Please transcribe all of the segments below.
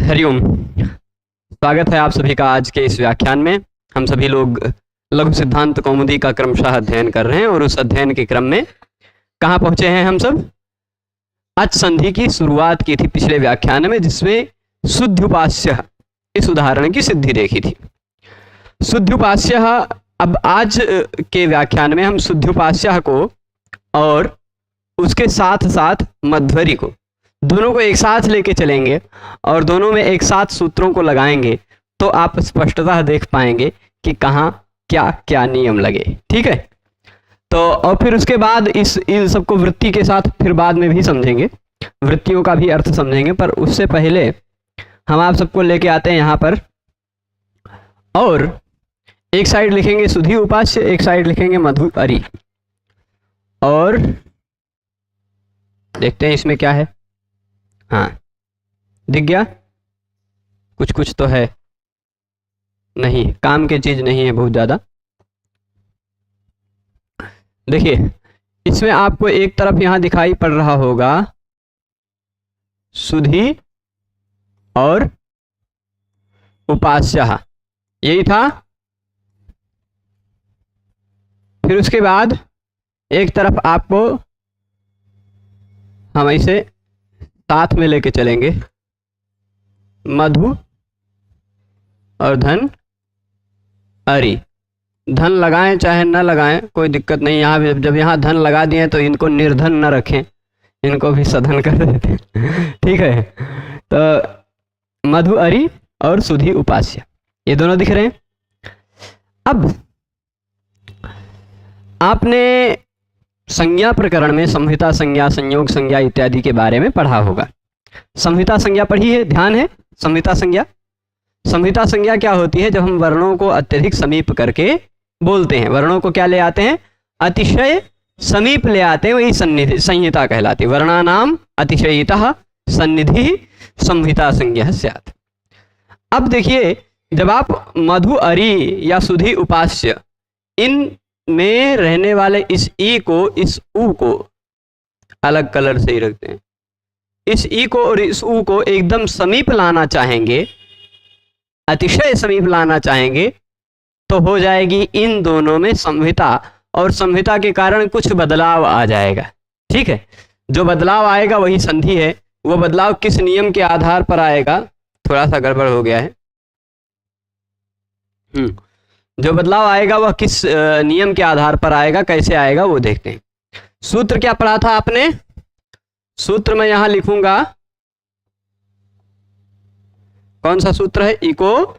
हरिओम। स्वागत है आप सभी का आज के इस व्याख्यान में। हम सभी लोग लघु सिद्धांत कौमुदी का क्रमशः अध्ययन कर रहे हैं और उस अध्ययन के क्रम में कहाँ पहुंचे हैं हम सब? अच संधि की शुरुआत की थी पिछले व्याख्यान में, जिसमें शुद्ध्युपास्य इस उदाहरण की सिद्धि देखी थी। शुद्ध्युपास्य, अब आज के व्याख्यान में हम शुद्ध्युपास्य को और उसके साथ साथ मध्वरी को, दोनों को एक साथ लेके चलेंगे और दोनों में एक साथ सूत्रों को लगाएंगे तो आप स्पष्टतः देख पाएंगे कि कहाँ क्या क्या नियम लगे। ठीक है, तो और फिर उसके बाद इन सबको वृत्ति के साथ फिर बाद में भी समझेंगे, वृत्तियों का भी अर्थ समझेंगे। पर उससे पहले हम आप सबको लेके आते हैं यहाँ पर, और एक साइड लिखेंगे सुधी उपास्य, एक साइड लिखेंगे मधु अरी, और देखते हैं इसमें क्या है। हाँ, दिख गया? कुछ कुछ तो है, नहीं काम की चीज नहीं है बहुत ज्यादा। देखिए, इसमें आपको एक तरफ यहां दिखाई पड़ रहा होगा सुधी और उपास्य, यही था। फिर उसके बाद एक तरफ आपको हम इसे साथ में लेके चलेंगे, मधु और धन अरी। धन लगाएं चाहे न लगाएं कोई दिक्कत नहीं। यहाँ जब यहाँ धन लगा दिए तो इनको निर्धन न रखें, इनको भी सधन कर देते हैं। ठीक है, तो मधु अरी और सुधी उपास्य, ये दोनों दिख रहे हैं। अब आपने संज्ञा प्रकरण में संहिता संज्ञा, संयोग संज्ञा इत्यादि के बारे में पढ़ा होगा। संहिता संज्ञा पढ़ी है, ध्यान है? संहिता संज्ञा, संहिता संज्ञा क्या होती है? जब हम वर्णों को अत्यधिक समीप करके बोलते हैं, वर्णों को क्या ले आते हैं? अतिशय समीप ले आते हैं, वही सन्निधि संहिता कहलाती है। वर्णानाम अतिशयितः सन्निधि संहिता संज्ञा स्यात्। अब देखिए, जब आप मधु अरी या सुधी उपास्य, इन में रहने वाले इस ई को, इस ऊ को अलग कलर से ही रखते हैं। इस ई को और इस ऊ को एकदम समीप लाना चाहेंगे, अतिशय समीप लाना चाहेंगे, तो हो जाएगी इन दोनों में संहिता, और संहिता के कारण कुछ बदलाव आ जाएगा। ठीक है, जो बदलाव आएगा वही संधि है। वो बदलाव किस नियम के आधार पर आएगा? थोड़ा सा गड़बड़ हो गया है। जो बदलाव आएगा वह किस नियम के आधार पर आएगा, कैसे आएगा, वो देखते हैं। सूत्र क्या पढ़ा था आपने? सूत्र मैं यहां लिखूंगा, कौन सा सूत्र है? इको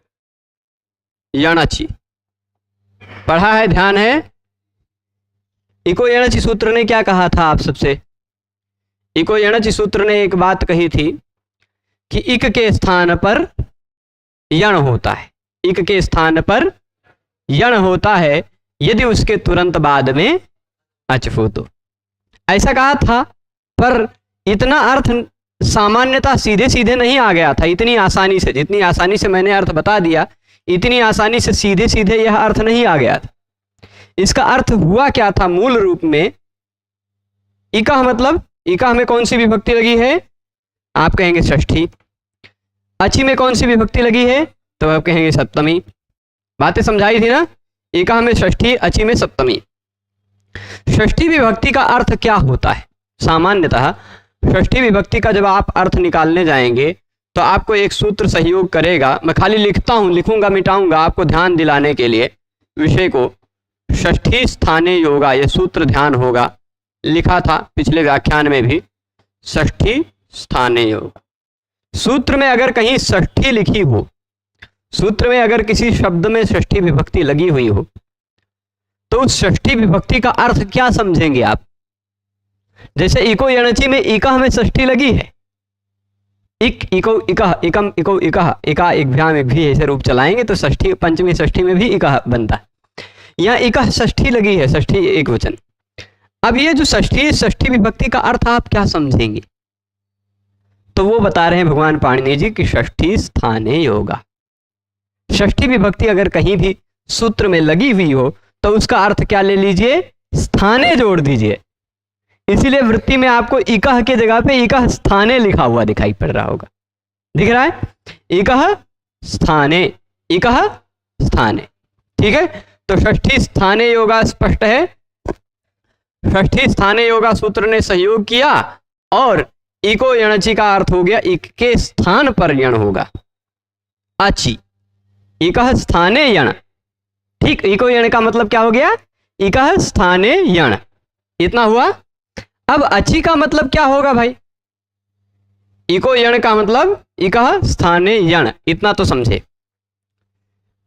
यणचि पढ़ा है, ध्यान है? इको यणचि सूत्र ने क्या कहा था आप सबसे? इको यणचि सूत्र ने एक बात कही थी कि इक के स्थान पर यण होता है, इक के स्थान पर यण होता है यदि उसके तुरंत बाद में अच हो तो। ऐसा कहा था, पर इतना अर्थ सामान्यतः सीधे सीधे नहीं आ गया था इतनी आसानी से। जितनी आसानी से मैंने अर्थ बता दिया, इतनी आसानी से सीधे सीधे यह अर्थ नहीं आ गया था। इसका अर्थ हुआ क्या था मूल रूप में? इकह मतलब, इकह में कौन सी विभक्ति लगी है? आप कहेंगे षष्ठी। अची में कौन सी विभक्ति लगी है? तो आप कहेंगे सप्तमी। बातें समझाई थी ना? एका में षष्ठी, अची में सप्तमी। षष्ठी विभक्ति का अर्थ क्या होता है? सामान्यतः षष्ठी विभक्ति का जब आप अर्थ निकालने जाएंगे तो आपको एक सूत्र सहयोग करेगा। मैं खाली लिखता हूं, लिखूंगा मिटाऊंगा आपको ध्यान दिलाने के लिए विषय को। षष्ठी स्थाने योगा, यह सूत्र ध्यान होगा, लिखा था पिछले व्याख्यान में भी, षष्ठी स्थाने योगा। सूत्र में अगर कहीं षष्ठी लिखी हो, सूत्र में अगर किसी शब्द में षष्ठी विभक्ति लगी हुई हो, तो उस षष्ठी विभक्ति का अर्थ क्या समझेंगे आप? जैसे इको यणचि में इकह में षष्ठी लगी है, इक इको इकह, इकम इको इकह, इका इकभ्याम एक भी ऐसे रूप चलाएंगे तो षष्ठी पंचमी षष्ठी में भी इकह बनता है। यहाँ इकह षष्ठी लगी है, षष्ठी एक वचन। अब ये जो षष्ठी विभक्ति का अर्थ आप क्या समझेंगे? तो वो बता रहे हैं भगवान पाणिनि जी कि षष्ठी स्थाने योगा। षष्ठी विभक्ति अगर कहीं भी सूत्र में लगी हुई हो तो उसका अर्थ क्या ले लीजिए? स्थाने जोड़ दीजिए। इसीलिए वृत्ति में आपको इकह के जगह पे इकह स्थाने लिखा हुआ दिखाई पड़ रहा होगा। दिख रहा है? इकः स्थाने, इकः स्थाने। ठीक है, तो षष्ठी स्थाने योगा स्पष्ट है। षष्ठी स्थाने योगा सूत्र ने सहयोग किया और इको यणचि का अर्थ हो गया इक के स्थान पर यण होगा, अचि, इकः स्थाने यण। ठीक, इको यण का मतलब क्या हो गया, इकः स्थाने यण, इतना हुआ। अब अचि का मतलब क्या होगा भाई, इको यण का मतलब इकः स्थाने यण, इतना तो समझे।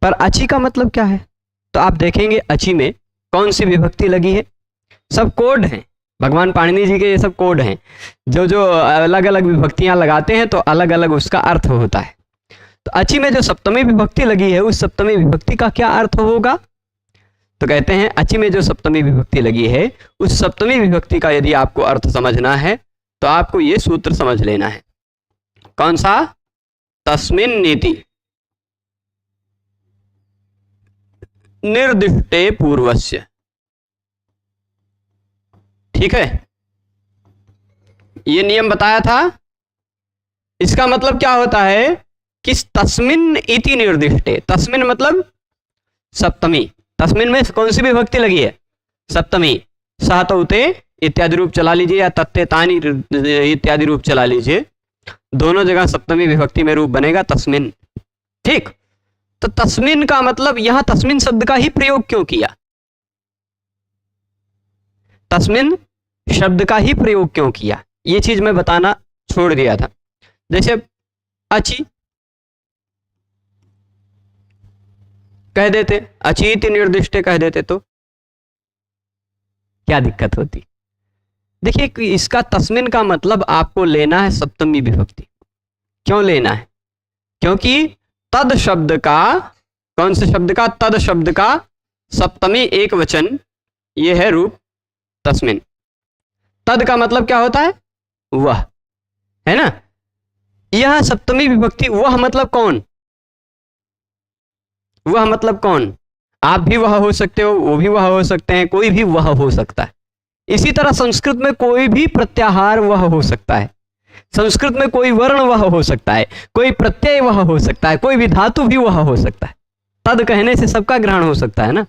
पर अचि का मतलब क्या है, तो आप देखेंगे अचि में कौन सी विभक्ति लगी है। सब कोड हैं, भगवान पाणिनि जी के ये सब कोड हैं, जो जो अलग अलग विभक्तियां लगाते हैं तो अलग अलग उसका अर्थ होता है। तो अचि में जो सप्तमी विभक्ति लगी है उस सप्तमी विभक्ति का क्या अर्थ होगा, तो कहते हैं अचि में जो सप्तमी विभक्ति लगी है उस सप्तमी विभक्ति का यदि आपको अर्थ समझना है तो आपको ये सूत्र समझ लेना है। कौन सा, तस्मिन् नीति निर्दिष्टे पूर्वस्य। ठीक है, ये नियम बताया था। इसका मतलब क्या होता है कि तस्मिन् इति निर्दिष्टे, तस्मिन् मतलब सप्तमी, तस्मिन् में कौन सी विभक्ति लगी है, सप्तमी, सह तो उते इत्यादि रूप चला लीजिए या तत्ते तानि इत्यादि रूप चला लीजिए, दोनों जगह सप्तमी विभक्ति में रूप बनेगा तस्मिन्। ठीक, तो तस्मिन् का मतलब यहां तस्मिन् शब्द का ही प्रयोग क्यों किया, तस्मिन् शब्द का ही प्रयोग क्यों किया, ये चीज मैं बताना छोड़ दिया था। जैसे अचि कह देते, अचीति निर्दिष्टे कह देते तो क्या दिक्कत होती। देखिए, इसका तस्मिन् का मतलब आपको लेना है सप्तमी विभक्ति। क्यों लेना है, क्योंकि तद शब्द का, कौन से शब्द का, तद शब्द का सप्तमी एक वचन ये है रूप तस्मिन्। तद का मतलब क्या होता है, वह, है ना। यह सप्तमी विभक्ति, वह मतलब कौन, वह मतलब कौन, आप भी वह हो सकते हो, वो भी वह हो सकते हैं, कोई भी वह हो सकता है। इसी तरह संस्कृत में कोई भी प्रत्याहार वह हो सकता है, संस्कृत में कोई वर्ण वह हो सकता है, कोई प्रत्यय वह हो सकता है, कोई भी धातु भी वह हो सकता है। तद कहने से सबका ग्रहण हो सकता है ना,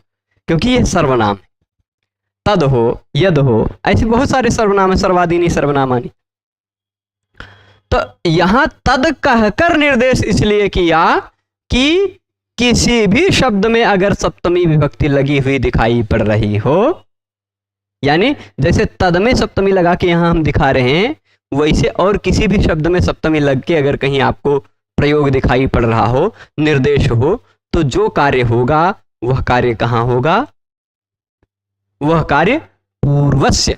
क्योंकि यह सर्वनाम है। तद हो, यद हो, ऐसे बहुत सारे सर्वनाम है, सर्वादीनी सर्वनामानी। तो यहां तद कहकर निर्देश इसलिए किया कि किसी भी शब्द में अगर सप्तमी विभक्ति लगी हुई दिखाई पड़ रही हो, यानी जैसे तद में सप्तमी लगा के यहां हम दिखा रहे हैं, वैसे और किसी भी शब्द में सप्तमी लग के अगर कहीं आपको प्रयोग दिखाई पड़ रहा हो, निर्देश हो, तो जो कार्य होगा वह कार्य कहां होगा, वह कार्य पूर्वस्य।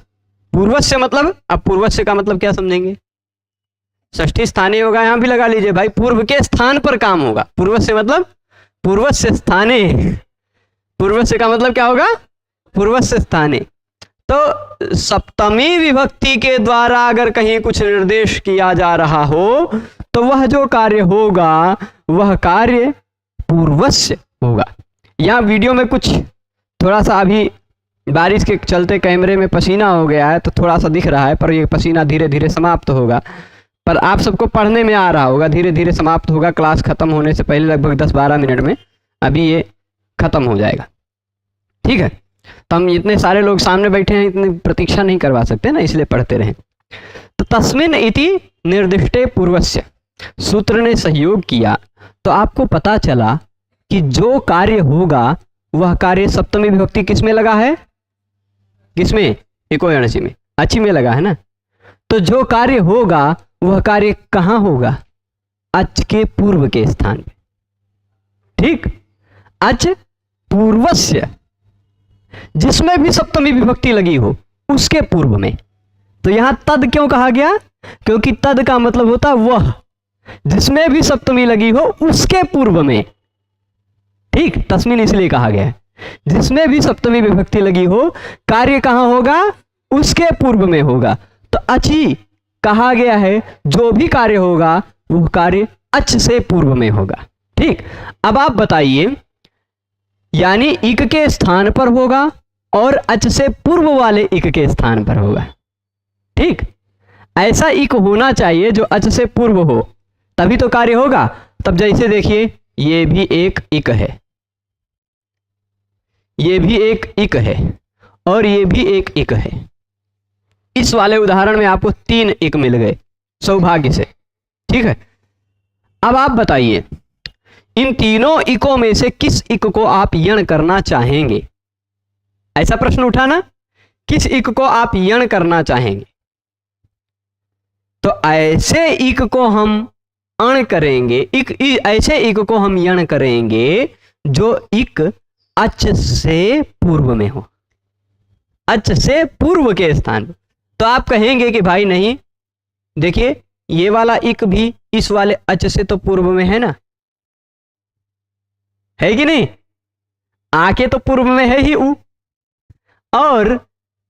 पूर्वस्य मतलब, अब पूर्वस्य का मतलब क्या समझेंगे, षष्ठी स्थाने होगा, यहां भी लगा लीजिए भाई, पूर्व के स्थान पर काम होगा। पूर्वस्य मतलब पूर्वस्य स्थाने, पूर्वस्य का मतलब क्या होगा, पूर्वस्य स्थाने। तो सप्तमी विभक्ति के द्वारा अगर कहीं कुछ निर्देश किया जा रहा हो तो वह जो कार्य होगा वह कार्य पूर्वस्य होगा। यहाँ वीडियो में कुछ थोड़ा सा अभी बारिश के चलते कैमरे में पसीना हो गया है तो थोड़ा सा दिख रहा है, पर ये पसीना धीरे धीरे समाप्त होगा। पर आप सबको पढ़ने में आ रहा होगा, धीरे धीरे समाप्त होगा, क्लास खत्म होने से पहले लगभग 10-12 मिनट में अभी ये खत्म हो जाएगा। ठीक है, तो हम इतने सारे लोग सामने बैठे हैं, इतनी प्रतीक्षा नहीं करवा सकते ना, इसलिए पढ़ते रहें। तो तस्मिन् इति निर्दिष्टे पूर्वस्य सूत्र ने सहयोग किया तो आपको पता चला कि जो कार्य होगा वह कार्य सप्तमी विभक्ति किस में लगा है, किसमें, इको यणचि में, अचि में लगा है ना। तो जो कार्य होगा वह कार्य कहां होगा, अच के पूर्व के स्थान पे। ठीक, अच पूर्वस्य, जिसमें भी सप्तमी विभक्ति लगी हो उसके पूर्व में। तो यहां तद क्यों कहा गया, क्योंकि तद का मतलब होता वह, जिसमें भी सप्तमी लगी हो उसके पूर्व में। ठीक, तस्मिन् इसलिए कहा गया, जिसमें भी सप्तमी विभक्ति लगी हो कार्य कहां होगा, उसके पूर्व में होगा। तो अचि कहा गया है, जो भी कार्य होगा वह कार्य अच से पूर्व में होगा। ठीक, अब आप बताइए, यानी इक के स्थान पर होगा और अच से पूर्व वाले इक के स्थान पर होगा। ठीक, ऐसा इक होना चाहिए जो अच से पूर्व हो, तभी तो कार्य होगा। तब जैसे देखिए ये भी एक इक है, ये भी एक इक है और ये भी एक इक है। इस वाले उदाहरण में आपको 3 इक मिल गए सौभाग्य से, ठीक है। अब आप बताइए इन तीनों इकों में से किस इक को आप यण करना चाहेंगे? ऐसा प्रश्न उठा ना, किस इक को आप यण करना चाहेंगे? तो ऐसे इक को हम अण करेंगे, ऐसे इक को हम यण करेंगे जो इक अच से पूर्व में हो, अच से पूर्व के स्थान पर। तो आप कहेंगे कि भाई नहीं, देखिए ये वाला इक भी इस वाले अच से तो पूर्व में है ना, है कि नहीं? आके तो पूर्व में है ही ऊ, और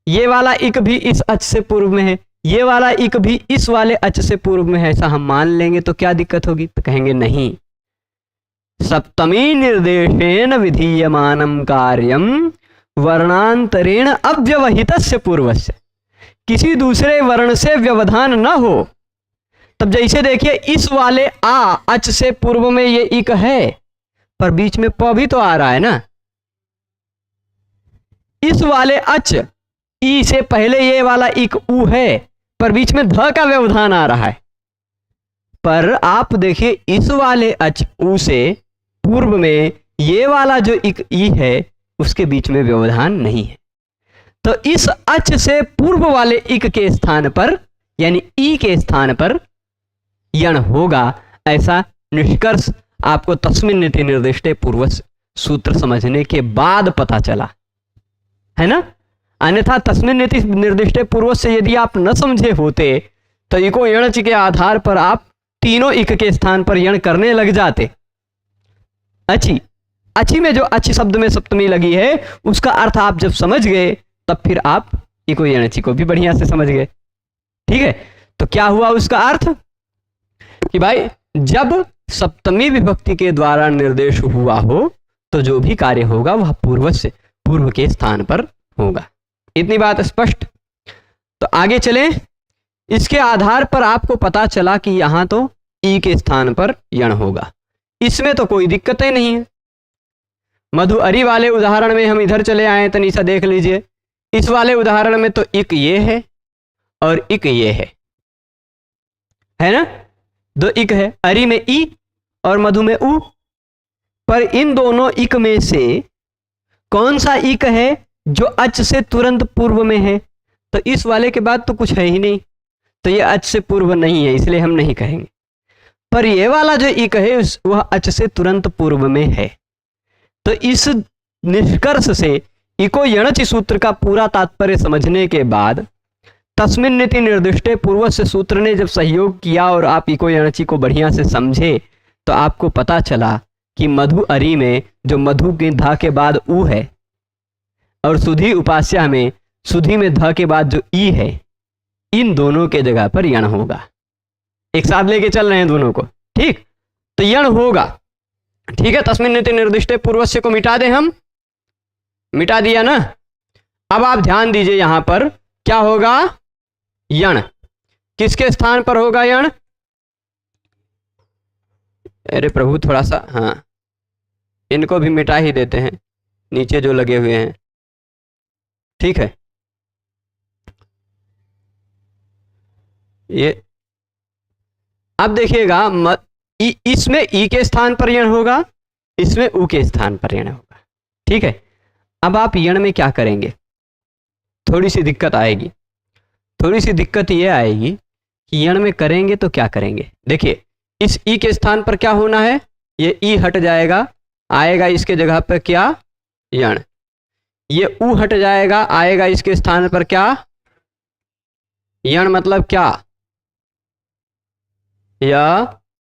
ये वाला इक भी इस अच से पूर्व में है, ये वाला इक भी इस वाले अच से पूर्व में है, ऐसा हम मान लेंगे तो क्या दिक्कत होगी? तो कहेंगे नहीं, सप्तमी निर्देशेन विधीयमानम कार्यम वर्णांतरेण अव्यवहितस्य पूर्वस्य, किसी दूसरे वर्ण से व्यवधान न हो। तब जैसे देखिए इस वाले आ अच से पूर्व में ये इक है, पर बीच में प भी तो आ रहा है ना। इस वाले अच ई से पहले ये वाला इक ऊ है, पर बीच में ध का व्यवधान आ रहा है। पर आप देखिए इस वाले अच ऊ से पूर्व में ये वाला जो इक ई है उसके बीच में व्यवधान नहीं है। तो इस अच से पूर्व वाले इक के स्थान पर यानी ई के स्थान पर यण होगा, ऐसा निष्कर्ष आपको तस्मिन् नीति निर्दिष्टे पूर्वस्य सूत्र समझने के बाद पता चला, है ना। अन्यथा तस्मिन् नीति निर्दिष्टे पूर्वस्य यदि आप न समझे होते तो इको यणच के आधार पर आप तीनों इक के स्थान पर यण करने लग जाते। अच्छी अच्छी में जो अच्छी शब्द में सप्तमी लगी है उसका अर्थ आप जब समझ गए तब फिर आप इको यणची को भी बढ़िया से समझ गए, ठीक है। तो क्या हुआ उसका अर्थ कि भाई जब सप्तमी विभक्ति के द्वारा निर्देश हुआ हो तो जो भी कार्य होगा वह पूर्वस्य पूर्व के स्थान पर होगा। इतनी बात स्पष्ट। तो आगे चलें। इसके आधार पर आपको पता चला कि यहां तो ई के स्थान पर यण होगा, इसमें तो कोई दिक्कत ही नहीं है। मधु अरी वाले उदाहरण में हम इधर चले आए, तनीसा देख लीजिए। इस वाले उदाहरण में तो इक ये है और इक ये है ना, दो इक है, अरी में ई और मधु में ऊ। पर इन दोनों इक में से कौन सा इक है जो अच से तुरंत पूर्व में है? तो इस वाले के बाद तो कुछ है ही नहीं, तो ये अच से पूर्व नहीं है, इसलिए हम नहीं कहेंगे। पर ये वाला जो इक है वह अच से तुरंत पूर्व में है। तो इस निष्कर्ष से इको यणचि सूत्र का पूरा तात्पर्य समझने के बाद तस्मिन् नीति निर्दिष्टे पूर्वस्य सूत्र ने जब सहयोग किया और आप इको यणचि को बढ़िया से समझे तो आपको पता चला कि मधु अरी में जो मधु के धा के बाद ऊ है और सुधी उपास्या में सुधी में ध के बाद जो ई है, इन दोनों के जगह पर यण होगा। एक साथ लेके चल रहे हैं दोनों को, ठीक। तो यण होगा, ठीक है। तस्मिन् नीति निर्दिष्टे पूर्वस्य को मिटा दें, हम मिटा दिया ना। अब आप ध्यान दीजिए यहां पर क्या होगा, यण किसके स्थान पर होगा? यण, अरे प्रभु थोड़ा सा, हाँ इनको भी मिटा ही देते हैं, नीचे जो लगे हुए हैं, ठीक है। ये अब देखिएगा, इसमें ई के स्थान पर यण होगा, इसमें ऊ के स्थान पर यण होगा, ठीक है। अब आप यण में क्या करेंगे? थोड़ी सी दिक्कत आएगी। थोड़ी सी दिक्कत ये आएगी कि यण में करेंगे तो क्या करेंगे। देखिए इस ई के स्थान पर क्या होना है, ये ई हट जाएगा, आएगा इसके जगह पर क्या? यण। ये ऊ हट जाएगा, आएगा इसके स्थान पर क्या? यण। मतलब क्या? य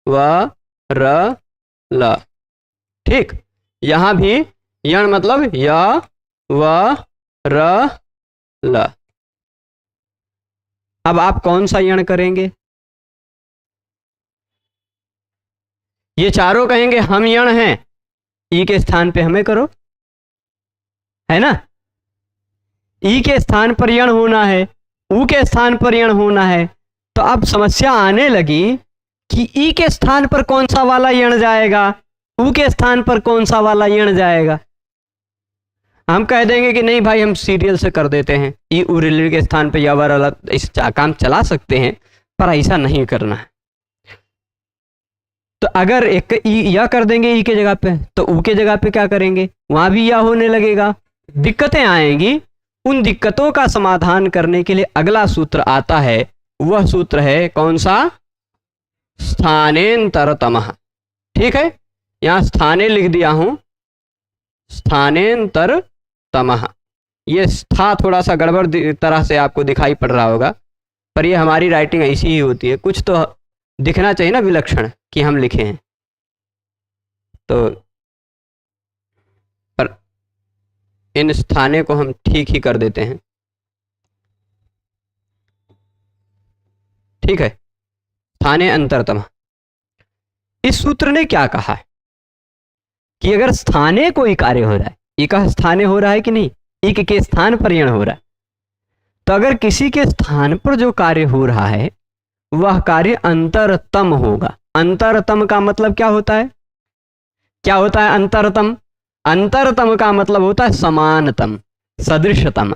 व र ल, ठीक। यहां भी यण मतलब य व र ल। अब आप कौन सा यण करेंगे? ये चारों कहेंगे हम यण हैं, ई के स्थान पे हमें करो, है ना। ई के स्थान पर यण होना है, ऊ के स्थान पर यण होना है। तो अब समस्या आने लगी कि ई के स्थान पर कौन सा वाला यण जाएगा, ऊ के स्थान पर कौन सा वाला यण जाएगा। हम कह देंगे कि नहीं भाई हम सीरियल से कर देते हैं, ई ऊ ऋ के स्थान पर या वाला इस काम चला सकते हैं, पर ऐसा नहीं करना है। तो अगर एक ई या कर देंगे ई के जगह पे, तो ऊ के जगह पे क्या करेंगे, वहां भी या होने लगेगा, दिक्कतें आएंगी। उन दिक्कतों का समाधान करने के लिए अगला सूत्र आता है, वह सूत्र है कौन सा, स्थानेन्तरतमः। ठीक है, यहां स्थाने लिख दिया हूं, स्थानेन्तरतमः। ये स्था थोड़ा सा गड़बड़ तरह से आपको दिखाई पड़ रहा होगा, पर ये हमारी राइटिंग ऐसी ही होती है, कुछ तो दिखना चाहिए ना विलक्षण कि हम लिखे हैं। तो पर इन स्थाने को हम ठीक ही कर देते हैं। ठीक है, स्थाने अंतरतम। इस सूत्र ने क्या कहा है कि अगर स्थाने कोई कार्य हो रहा है, इक स्थाने हो रहा है कि नहीं, इक के स्थान पर यण हो रहा है, तो अगर किसी के स्थान पर जो कार्य हो रहा है वह कार्य अंतरतम होगा। अंतरतम का मतलब क्या होता है, क्या होता है अंतरतम? अंतरतम का मतलब होता है समानतम, सदृशतम।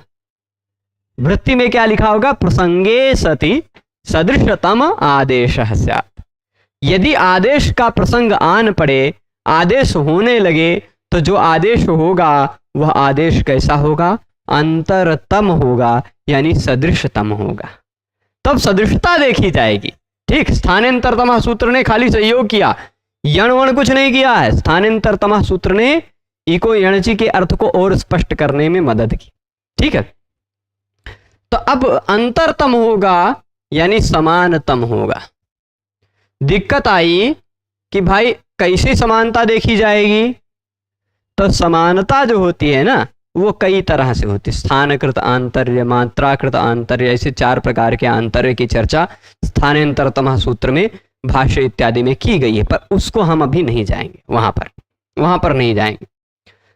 वृत्ति में क्या लिखा होगा, प्रसंगे सति सदृशतम आदेश स्यात्। यदि आदेश का प्रसंग आन पड़े, आदेश होने लगे, तो जो आदेश होगा वह आदेश कैसा होगा, अंतरतम होगा, यानी सदृशतम होगा। तब सदृशता देखी जाएगी। ठीक, स्थानांतरतम सूत्र ने खाली सहयोग किया, यण वण कुछ नहीं किया है। स्थानांतरतम सूत्र ने इको यणची के अर्थ को और स्पष्ट करने में मदद की। ठीक है, तो अब अंतरतम होगा यानी समानतम होगा। दिक्कत आई कि भाई कैसे समानता देखी जाएगी, तो समानता जो होती है ना वो कई तरह से होती है। स्थानकृत आंतर्य, मात्राकृत आंतर्य, ऐसे 4 प्रकार के आंतर्य की चर्चा स्थानांतरतम सूत्र में भाष्य इत्यादि में की गई है, पर उसको हम अभी नहीं जाएंगे, वहां पर नहीं जाएंगे।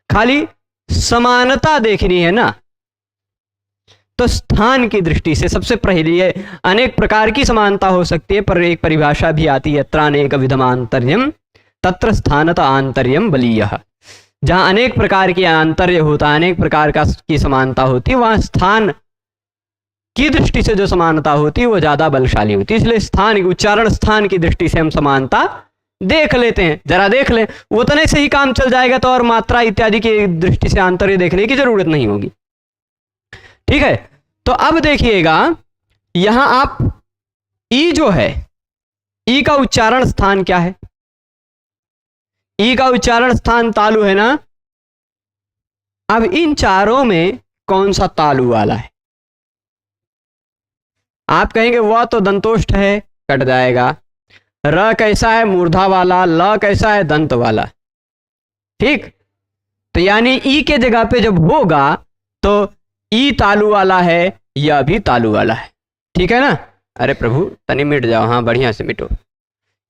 खाली समानता देखनी है ना, तो स्थान की दृष्टि से सबसे पहले अनेक प्रकार की समानता हो सकती है, पर एक परिभाषा भी आती है, यत्र अनेक विधमांतर्यम तत्र स्थानता आंतर्यम बलीयः। जहां अनेक प्रकार की आंतर्य होता है, अनेक प्रकार की समानता होती है, वहां स्थान की दृष्टि से जो समानता होती है वो ज्यादा बलशाली होती है। इसलिए स्थान, उच्चारण स्थान की दृष्टि से हम समानता देख लेते हैं, जरा देख लें, उतने से ही काम चल जाएगा। तो और मात्रा इत्यादि की दृष्टि से आंतर्य देखने की जरूरत नहीं होगी। ठीक है, तो अब देखिएगा यहां आप ई जो है, ई का उच्चारण स्थान क्या है, ई का उच्चारण स्थान तालु है ना। अब इन चारों में कौन सा तालु वाला है? आप कहेंगे वह तो दंतोष्ठ है, कट जाएगा। र कैसा है, मूर्धा वाला। ल कैसा है, दंत वाला। ठीक, तो यानी ई के जगह पे जब होगा तो ई तालु वाला है, यह भी तालु वाला है। ठीक है ना। अरे प्रभु तनी मिट जाओ, हाँ बढ़िया से मिटो।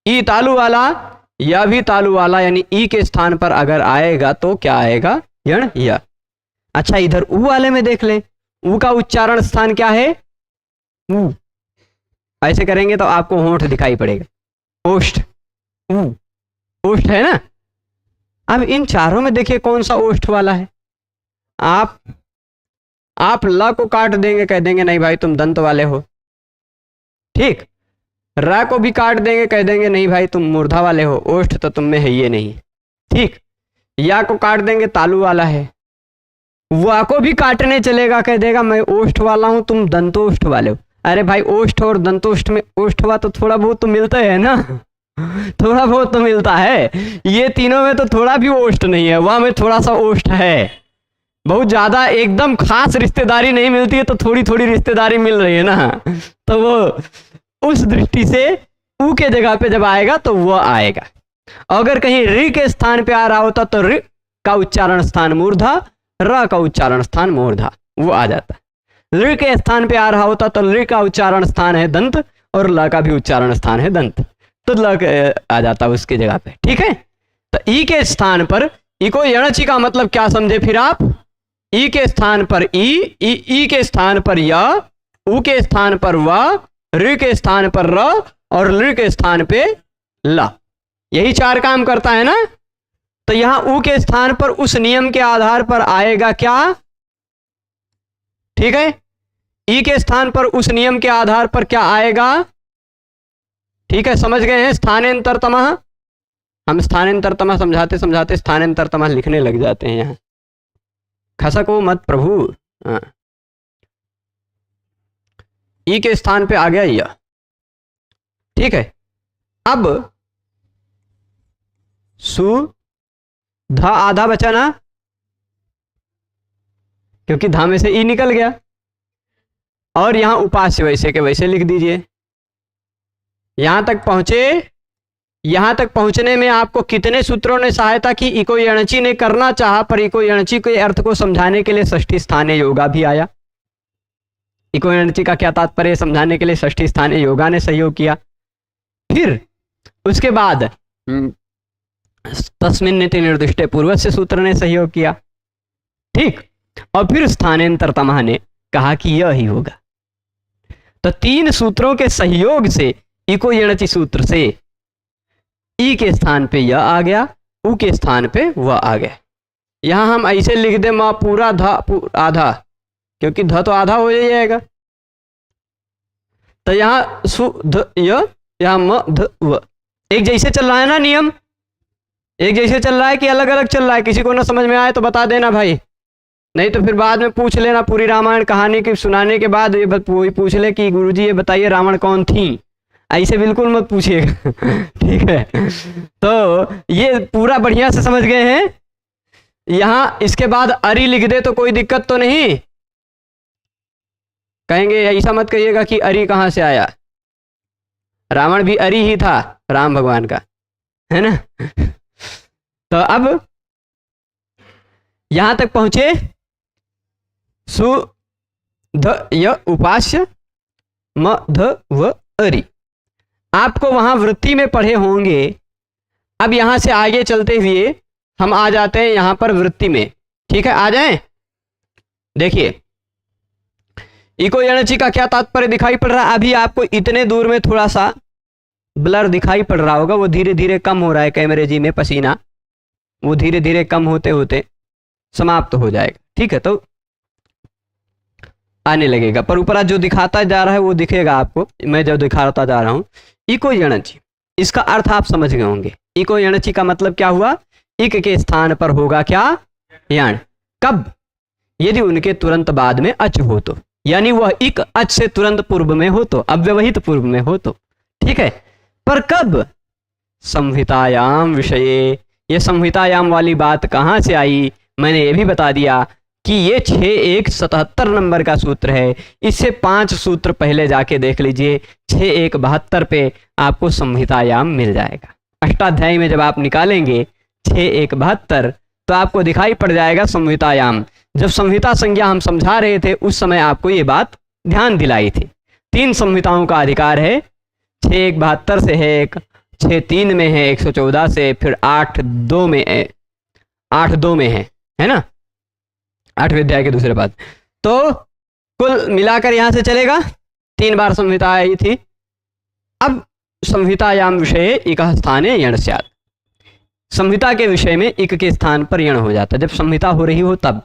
ई तालु वाला, यह भी तालु वाला, यानी ई के स्थान पर अगर आएगा तो क्या आएगा, यण या। अच्छा, इधर ऊ वाले में देख लें, ऊ का उच्चारण स्थान क्या है, ऊ। ऐसे करेंगे तो आपको होंठ दिखाई पड़ेगा, ओष्ठ, ऊ, ओष्ठ है ना। अब इन चारों में देखिए कौन सा ओष्ठ वाला है। आप ल को काट देंगे, कह देंगे नहीं भाई तुम दंत वाले हो। ठीक, र को भी काट देंगे, कह देंगे नहीं भाई तुम मूर्धा वाले हो, ओष्ठ तो तुम में है ये नहीं। ठीक, या को काट देंगे, तालु वाला है। वा को भी काटने चलेगा, कह देगा मैं ओष्ठ वाला हूं, तुम दंतोष्ठ वाले हो। अरे भाई ओष्ठ और दंतोष्ठ में ओष्ठवा तो थोड़ा बहुत तो मिलता है ना, थोड़ा बहुत तो मिलता है। ये तीनों में तो थोड़ा भी ओष्ठ नहीं है, वहां में थोड़ा सा ओष्ठ है। बहुत ज्यादा एकदम खास रिश्तेदारी नहीं मिलती है, तो थोड़ी थोड़ी रिश्तेदारी मिल रही है ना। तो वो उस दृष्टि से ऊ के जगह पे जब आएगा तो वह आएगा। अगर कहीं ऋ के स्थान पे आ रहा होता तो ऋ का उच्चारण स्थान मूर्धा, र का उच्चारण स्थान मूर्धा, वो आ जाता। ऋ के स्थान पे आ रहा होता तो ऋ का उच्चारण स्थान है दंत और ल का भी उच्चारण स्थान है दंत, तो ल आ जाता उसके जगह पे। ठीक है, तो ई के स्थान पर इको यणची का मतलब क्या समझे फिर आप, ई के स्थान पर ई के स्थान पर य, ऊ के स्थान पर व, ऋ के स्थान पर र और ल के स्थान पे ला, यही 4 काम करता है ना। तो यहां उ के स्थान पर उस नियम के आधार पर आएगा क्या, ठीक है, ई के स्थान पर उस नियम के आधार पर क्या आएगा, ठीक है, समझ गए हैं। स्थानांतरतमः, हम स्थानांतरतमः समझाते समझाते स्थानांतरतमः लिखने लग जाते हैं यहां, खसको मत प्रभु। हाँ, ई के स्थान पे आ गया यह, ठीक है। अब सु धा आधा बचा ना, क्योंकि धा में से ई निकल गया, और यहां उपास्य वैसे के वैसे लिख दीजिए। यहां तक पहुंचे, यहां तक पहुंचने में आपको कितने सूत्रों ने सहायता की। इको यणची ने करना चाहा, पर इको यणची के अर्थ को समझाने के लिए षष्ठी स्थाने योगा भी आया। इको यणची का क्या तात्पर्य समझाने के लिए षष्ठी स्थाने योगा ने सहयोग किया। फिर उसके बाद तस्मिन् इति निर्दिष्टे पूर्वस्य सूत्र ने सहयोग किया, ठीक, और फिर स्थानांतरतमः ने कहा कि यह ही होगा। तो 3 सूत्रों के सहयोग से इको यणचि सूत्र से ई के स्थान पे यह आ गया, उ के स्थान पे वह आ गया। यहां हम ऐसे लिख दे मां पूरा धा आधा, क्योंकि ध तो आधा हो जाएगा। तो यहां सु ध य, यहां म ध व, एक जैसे चल रहा है ना नियम, एक जैसे चल रहा है कि अलग अलग चल रहा है। किसी को ना समझ में आए तो बता देना भाई, नहीं तो फिर बाद में पूछ लेना। पूरी रामायण कहानी की सुनाने के बाद ये पूछ ले कि गुरुजी ये बताइए रावण कौन थी, ऐसे बिल्कुल मत पूछिएगा ठीक है। तो ये पूरा बढ़िया से समझ गए हैं। यहां इसके बाद अरि लिख दे तो कोई दिक्कत तो नहीं, कहेंगे ऐसा मत कहिएगा कि अरि कहां से आया, रावण भी अरि ही था राम भगवान का, है ना। तो अब यहां तक पहुंचे, सु ध य उपास्य म ध व अरि, आपको वहां वृत्ति में पढ़े होंगे। अब यहां से आगे चलते हुए हम आ जाते हैं यहां पर वृत्ति में, ठीक है, आ जाएं। देखिए इको यणचि का क्या तात्पर्य दिखाई पड़ रहा है। अभी आपको इतने दूर में थोड़ा सा ब्लर दिखाई पड़ रहा होगा, वो धीरे धीरे कम हो रहा है कैमरे जी में, पसीना वो धीरे धीरे कम होते होते समाप्त हो जाएगा, ठीक है। तो आने लगेगा, पर ऊपर जो दिखाता जा रहा है वो दिखेगा आपको, मैं जो दिखाता जा रहा हूं। इको यणचि, इसका अर्थ आप समझ गए होंगे। इको यणचि का मतलब क्या हुआ, इक के स्थान पर होगा क्या, यण। कब, यदि उनके तुरंत बाद में अच हो तो, यानी वह इक अच से तुरंत पूर्व में हो तो, अव्यवहित पूर्व में हो तो, ठीक है। पर कब, संहितायाम विषये। ये संहितायाम वाली बात कहां से आई, मैंने ये भी बता दिया कि ये 6177 नंबर का सूत्र है। इससे 5 सूत्र पहले जाके देख लीजिए, 6172 पे आपको संहितायाम मिल जाएगा। अष्टाध्यायी में जब आप निकालेंगे 6172 तो आपको दिखाई पड़ जाएगा संहितायाम। जब संहिता संज्ञा हम समझा रहे थे उस समय आपको ये बात ध्यान दिलाई थी। 3 संहिताओं का अधिकार है, 6172 से है एक, 63 में है 114 से, फिर 82 में है, 82 में है ना, 8वें अध्याय के दूसरे पाद। तो कुल मिलाकर यहां से चलेगा 3 बार संहिता आई थी। अब संहितायाम विषय इक स्थाने यण स्यात्, संहिता के विषय में इक के स्थान पर यण हो जाता है। जब संहिता हो रही हो तब,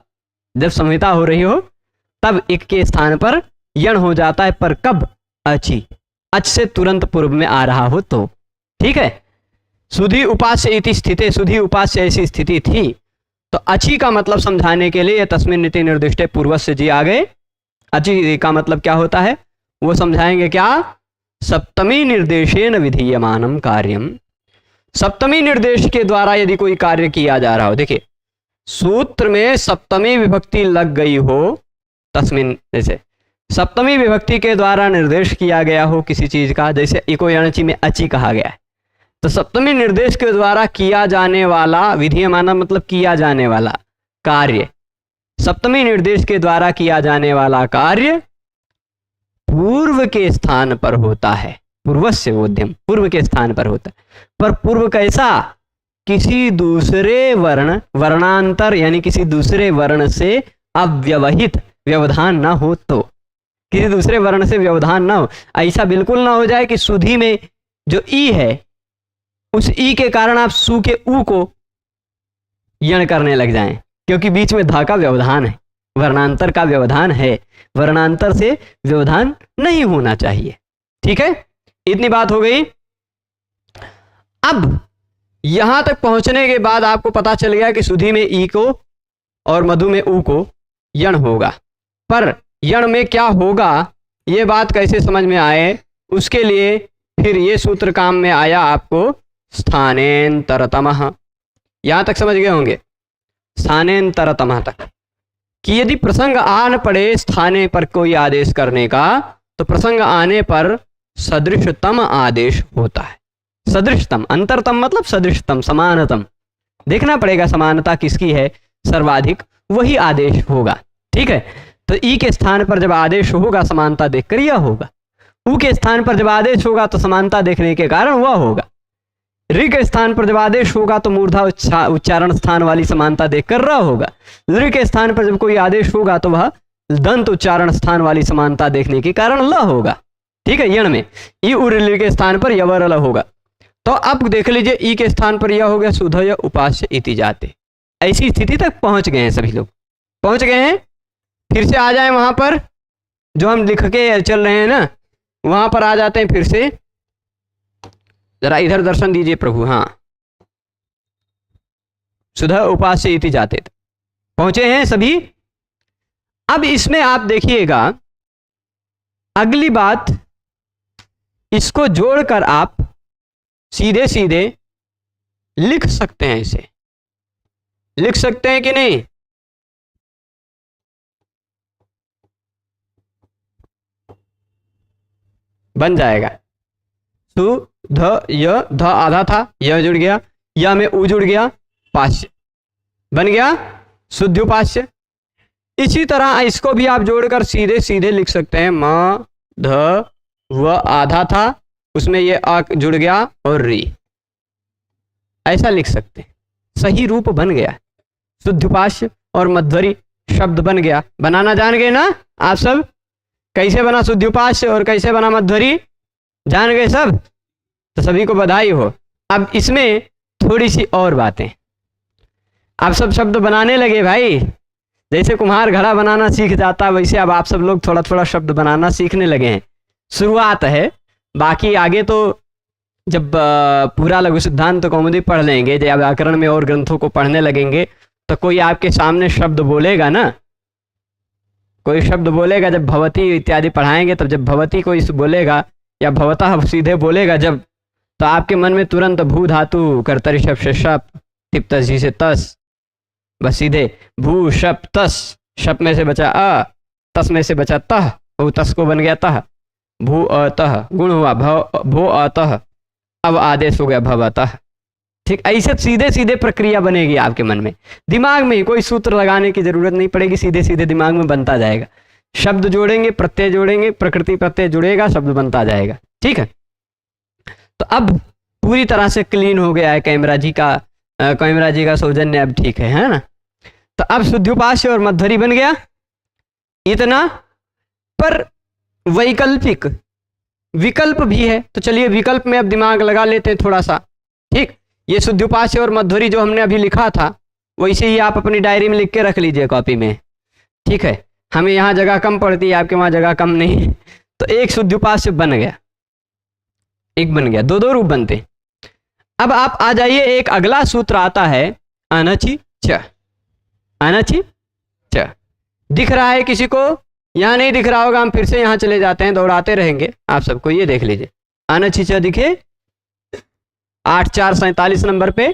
जब संहिता हो रही हो तब इक के स्थान पर यण हो जाता है। पर कब, अचि, अच से तुरंत पूर्व में आ रहा हो तो, ठीक है। सुधि उपास्य इति स्थिते, सुधि उपास्य ऐसी स्थिति थी। तो अचि का मतलब समझाने के लिए तस्मिन् इति निर्दिष्टे पूर्वस्य जी आ गए। अचि का मतलब क्या होता है वो समझाएंगे क्या, सप्तमी निर्देशेन विधीयमानम कार्यम। सप्तमी निर्देश के द्वारा यदि कोई कार्य किया जा रहा हो, देखिए सूत्र में सप्तमी विभक्ति लग गई हो, तस्मिन्, जैसे सप्तमी विभक्ति के द्वारा निर्देश किया गया हो किसी चीज का, जैसे इको यणचि में अचि कहा गया है, तो सप्तमी निर्देश के द्वारा किया जाने वाला, विधीयमान मतलब किया जाने वाला कार्य, सप्तमी निर्देश के द्वारा किया जाने वाला कार्य पूर्व के स्थान पर होता है। पूर्वस्य बोध्यम, पूर्व के स्थान पर होता है। पर पूर्व कैसा, किसी दूसरे वर्ण, वर्णांतर यानी किसी दूसरे वर्ण से अव्यवहित, व्यवधान ना हो तो, किसी दूसरे वर्ण से व्यवधान ना हो। ऐसा बिल्कुल ना हो जाए कि सुधि में जो ई है उस ई के कारण आप सु के ऊ को यण करने लग जाएं, क्योंकि बीच में धा का व्यवधान है, वर्णांतर का व्यवधान है, वर्णांतर से व्यवधान नहीं होना चाहिए। ठीक है, इतनी बात हो गई। अब यहां तक पहुंचने के बाद आपको पता चल गया कि सुधी में ई को और मधु में ऊ को यण होगा, पर यण में क्या होगा ये बात कैसे समझ में आए, उसके लिए फिर ये सूत्र काम में आया आपको, स्थानेन्तरतमः। यहां तक समझ गए होंगे, स्थानेन्तरतमः तक, कि यदि प्रसंग आन पड़े स्थाने पर कोई आदेश करने का, तो प्रसंग आने पर सदृशतम आदेश होता है। सदृशतम, अंतरतम मतलब सदृशतम, समानतम, देखना पड़ेगा समानता किसकी है सर्वाधिक, वही आदेश होगा। ठीक है, तो ई के स्थान पर जब आदेश होगा समानता देखकर यह होगा, ऊ के स्थान पर जब आदेश होगा तो समानता देखने के कारण वह होगा, ऋ के स्थान पर जब आदेश होगा तो मूर्धा उच्चारण स्थान वाली समानता देखकर र होगा, ऋ के स्थान पर जब कोई आदेश होगा तो वह दंत उच्चारण स्थान वाली समानता देखने के कारण ल होगा। ठीक है, यण में ई उर के स्थान पर यवर ल होगा। तो अब देख लीजिए, ई के स्थान पर यह हो गया सुधय उपास्य इति जाते। ऐसी स्थिति तक पहुंच गए हैं, सभी लोग पहुंच गए हैं। फिर से आ जाए वहां पर जो हम लिख के चल रहे हैं ना, वहां पर आ जाते हैं फिर से। जरा इधर दर्शन दीजिए प्रभु। हाँ, सुधा उपास्य इति जाते पहुंचे हैं सभी। अब इसमें आप देखिएगा अगली बात, इसको जोड़कर आप सीधे सीधे लिख सकते हैं, इसे लिख सकते हैं कि नहीं? बन जाएगा सु ध य, ध आधा था, य जुड़ गया, या में उ जुड़ गया, पाश्य बन गया शुद्ध। इसी तरह इसको भी आप जोड़कर सीधे सीधे लिख सकते हैं, म ध व आधा था, उसमें ये आ जुड़ गया और री, ऐसा लिख सकते हैं। सही रूप बन गया, शुद्धोपास्य और मध्वरी शब्द बन गया। बनाना जान गए ना आप सब? कैसे बना शुद्धोपास्य और कैसे बना मध्वरी, जान गए सब? तो सभी को बधाई हो। अब इसमें थोड़ी सी और बातें, आप सब शब्द बनाने लगे भाई, जैसे कुम्हार घड़ा बनाना सीख जाता वैसे अब आप सब लोग थोड़ा थोड़ा शब्द बनाना सीखने लगे हैं। शुरुआत है, बाकी आगे तो जब पूरा लघु सिद्धांत कौमुदी पढ़ लेंगे, जब व्याकरण में और ग्रंथों को पढ़ने लगेंगे, तो कोई आपके सामने शब्द बोलेगा ना, कोई शब्द बोलेगा, जब भवती इत्यादि पढ़ाएंगे तब जब भवती कोई बोलेगा या भवतः सीधे बोलेगा जब, तो आपके मन में तुरंत भू धातु कर्तरी शप से शप, टिप तस से तस, बस सीधे भू शप तस, शप में से बचा अ, तस में से बचा तह, वो तस को बन गया तह, भू अतः गुण हुआ भो अतः, अब आदेश हो गया भवतः। ठीक, ऐसे सीधे सीधे प्रक्रिया बनेगी आपके मन में, दिमाग में ही कोई सूत्र लगाने की जरूरत नहीं पड़ेगी, सीधे सीधे दिमाग में बनता जाएगा। शब्द जोड़ेंगे, प्रत्यय जोड़ेंगे, प्रकृति प्रत्यय जुड़ेगा, शब्द बनता जाएगा। ठीक है, तो अब पूरी तरह से क्लीन हो गया है कैमरा जी का सौजन्य अब ठीक है ना? तो अब शुद्धोपास्य और मध्वरी बन गया इतना, पर वैकल्पिक विकल्प भी है, तो चलिए विकल्प में अब दिमाग लगा लेते हैं थोड़ा सा। ठीक, ये शुद्धोपास्य और मध्वरी जो हमने अभी लिखा था वैसे ही आप अपनी डायरी में लिख के रख लीजिए कॉपी में। ठीक है, हमें यहाँ जगह कम पड़ती है, आपके वहाँ जगह कम नहीं, तो एक शुद्धोपास्य बन गया, एक बन गया, दो दो रूप बनते। अब आप आ जाइए, एक अगला सूत्र आता है अनचि च। अनचि च दिख रहा है किसी को? यहाँ नहीं दिख रहा होगा, हम फिर से यहाँ चले जाते हैं, दौड़ाते रहेंगे आप सबको। ये देख लीजिए, अनचि च दिखे 8-4-47 नंबर पे,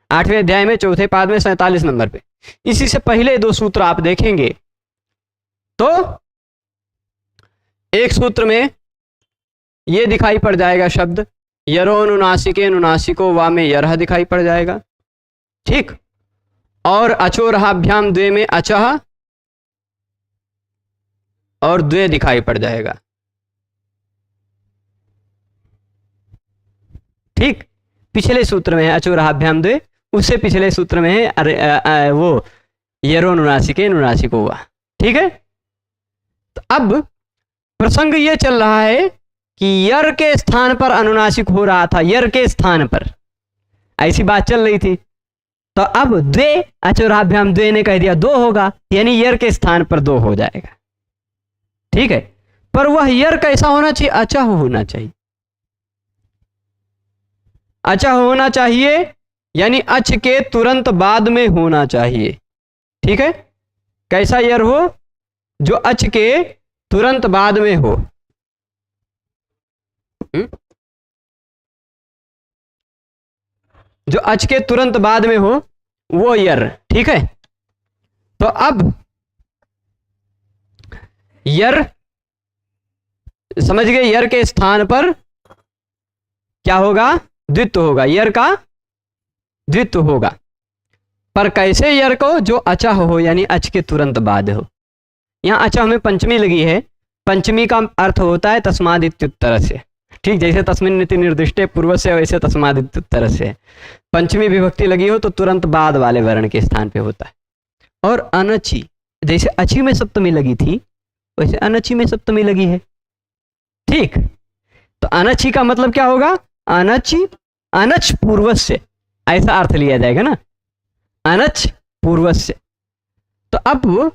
8वें अध्याय में 4थे पाद में 47 नंबर पे। इसी से पहले दो सूत्र आप देखेंगे तो एक सूत्र में ये दिखाई पड़ जाएगा शब्द यरो नुनासिके नुनासिको वा में यरह दिखाई पड़ जाएगा। ठीक, और अचोरहाभ्याम द्वे में अचह और द्वे दिखाई पड़ जाएगा। ठीक, पिछले सूत्र में है अचोरहाभ्याम द्वे, उससे पिछले सूत्र में है वो यरो नुनासिके नुनासिको वा। ठीक है, तो अब प्रसंग ये चल रहा है कि यर के स्थान पर अनुनासिक हो रहा था, यर के स्थान पर ऐसी बात चल रही थी। तो अब द्वे अचोराभ्याम द्वे ने कह दिया दो होगा, यानी यर के स्थान पर दो हो जाएगा। ठीक है, पर वह यर कैसा होना चाहिए? अचह होना चाहिए। अचह होना चाहिए यानी अच के तुरंत बाद में होना चाहिए। ठीक है, कैसा यर हो? जो अच के तुरंत बाद में हो। जो अच के तुरंत बाद में हो वो यर। ठीक है, तो अब यर समझ गए, यर के स्थान पर क्या होगा? द्वित्व होगा, यर का द्वित्व होगा। पर कैसे यर को? जो अचह हो यानी अच के तुरंत बाद हो। यहां अचह में पंचमी लगी है, पंचमी का अर्थ होता है तस्माद इत्युत्तर से। ठीक, जैसे तस्मिन् नीति निर्दिष्टे पूर्व से, वैसे तस्माद इत्युत्तर से। पंचमी विभक्ति लगी हो तो तुरंत बाद वाले वर्ण के स्थान पे होता है। और अनची, जैसे अची में सप्तमी लगी थी वैसे अनची में सप्तमी लगी है। ठीक, तो अनची का मतलब क्या होगा? अनची, अनच पूर्वस्य, ऐसा अर्थ लिया जाएगा ना, अनच पूर्वस्य। तो अब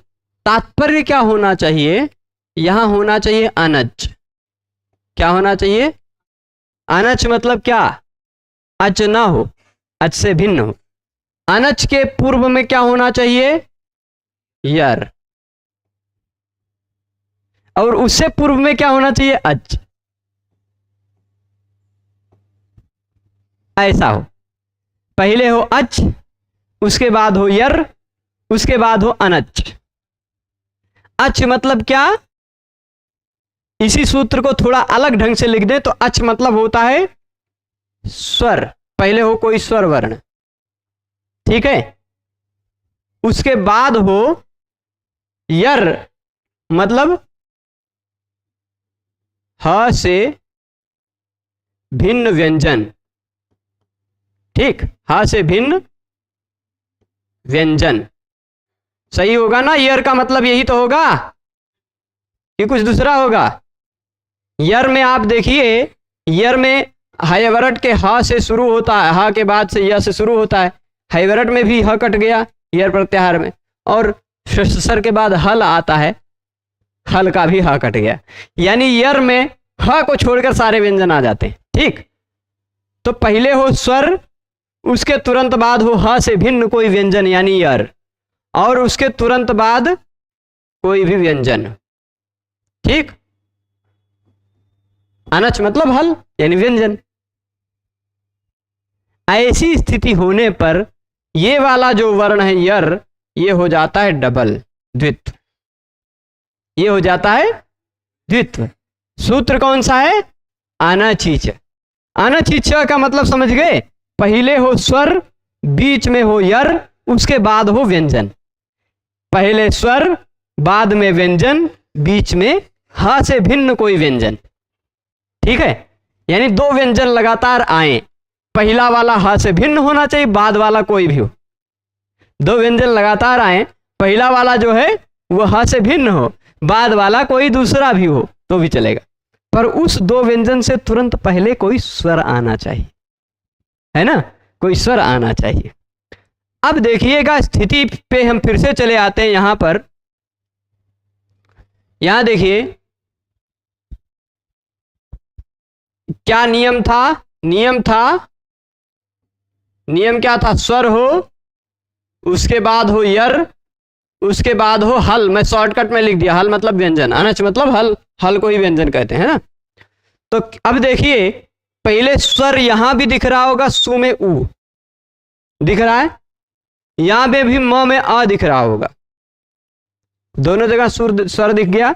तात्पर्य क्या होना चाहिए? यहां होना चाहिए अनच। क्या होना चाहिए? अनच मतलब क्या? अच ना हो, अच से भिन्न हो। अनच के पूर्व में क्या होना चाहिए? यर। और उससे पूर्व में क्या होना चाहिए? अच। ऐसा हो, पहले हो अच, उसके बाद हो यर, उसके बाद हो अनच। अच मतलब क्या? इसी सूत्र को थोड़ा अलग ढंग से लिख दें तो अच मतलब होता है स्वर, पहले हो कोई स्वर वर्ण। ठीक है, उसके बाद हो यर, मतलब ह से भिन्न व्यंजन। ठीक, ह से भिन्न व्यंजन सही होगा ना? यर का मतलब यही तो होगा कि कुछ दूसरा होगा? यर में आप देखिए, यर में हयवरट के ह से शुरू होता है, ह के बाद से य से शुरू होता है। हयवरट में भी ह कट गया यर प्रत्याहार में, और सर के बाद हल आता है, हल का भी ह कट गया, यानी यर में ह को छोड़कर सारे व्यंजन आ जाते हैं। ठीक, तो पहले हो स्वर, उसके तुरंत बाद हो ह से भिन्न कोई व्यंजन यानी यर, और उसके तुरंत बाद कोई भी व्यंजन। ठीक, अनच मतलब हल यानी व्यंजन। ऐसी स्थिति होने पर ये वाला जो वर्ण है यर, ये हो जाता है डबल, द्वित्व। ये हो जाता है द्वित्व। सूत्र कौन सा है? अनचीच। अनचीच का मतलब समझ गए? पहले हो स्वर, बीच में हो यर, उसके बाद हो व्यंजन। पहले स्वर, बाद में व्यंजन, बीच में ह से भिन्न कोई व्यंजन। ठीक है, यानी दो व्यंजन लगातार आए, पहला वाला ह से भिन्न होना चाहिए, बाद वाला कोई भी हो। दो व्यंजन लगातार आए, पहला वाला जो है वो ह से भिन्न हो, बाद वाला कोई दूसरा भी हो तो भी चलेगा, पर उस दो व्यंजन से तुरंत पहले कोई स्वर आना चाहिए, है ना? कोई स्वर आना चाहिए। अब देखिएगा, स्थिति पे हम फिर से चले आते हैं। यहां पर, यहां देखिए क्या नियम था? नियम क्या था? स्वर हो, उसके बाद हो यर, उसके बाद हो हल। मैं शॉर्टकट में लिख दिया, हल मतलब व्यंजन, अनच मतलब हल, हल को ही व्यंजन कहते हैं ना। तो अब देखिए, पहले स्वर यहां भी दिख रहा होगा, सु में उ दिख रहा है, यहां पे भी म में आ दिख रहा होगा, दोनों जगह स्वर दिख गया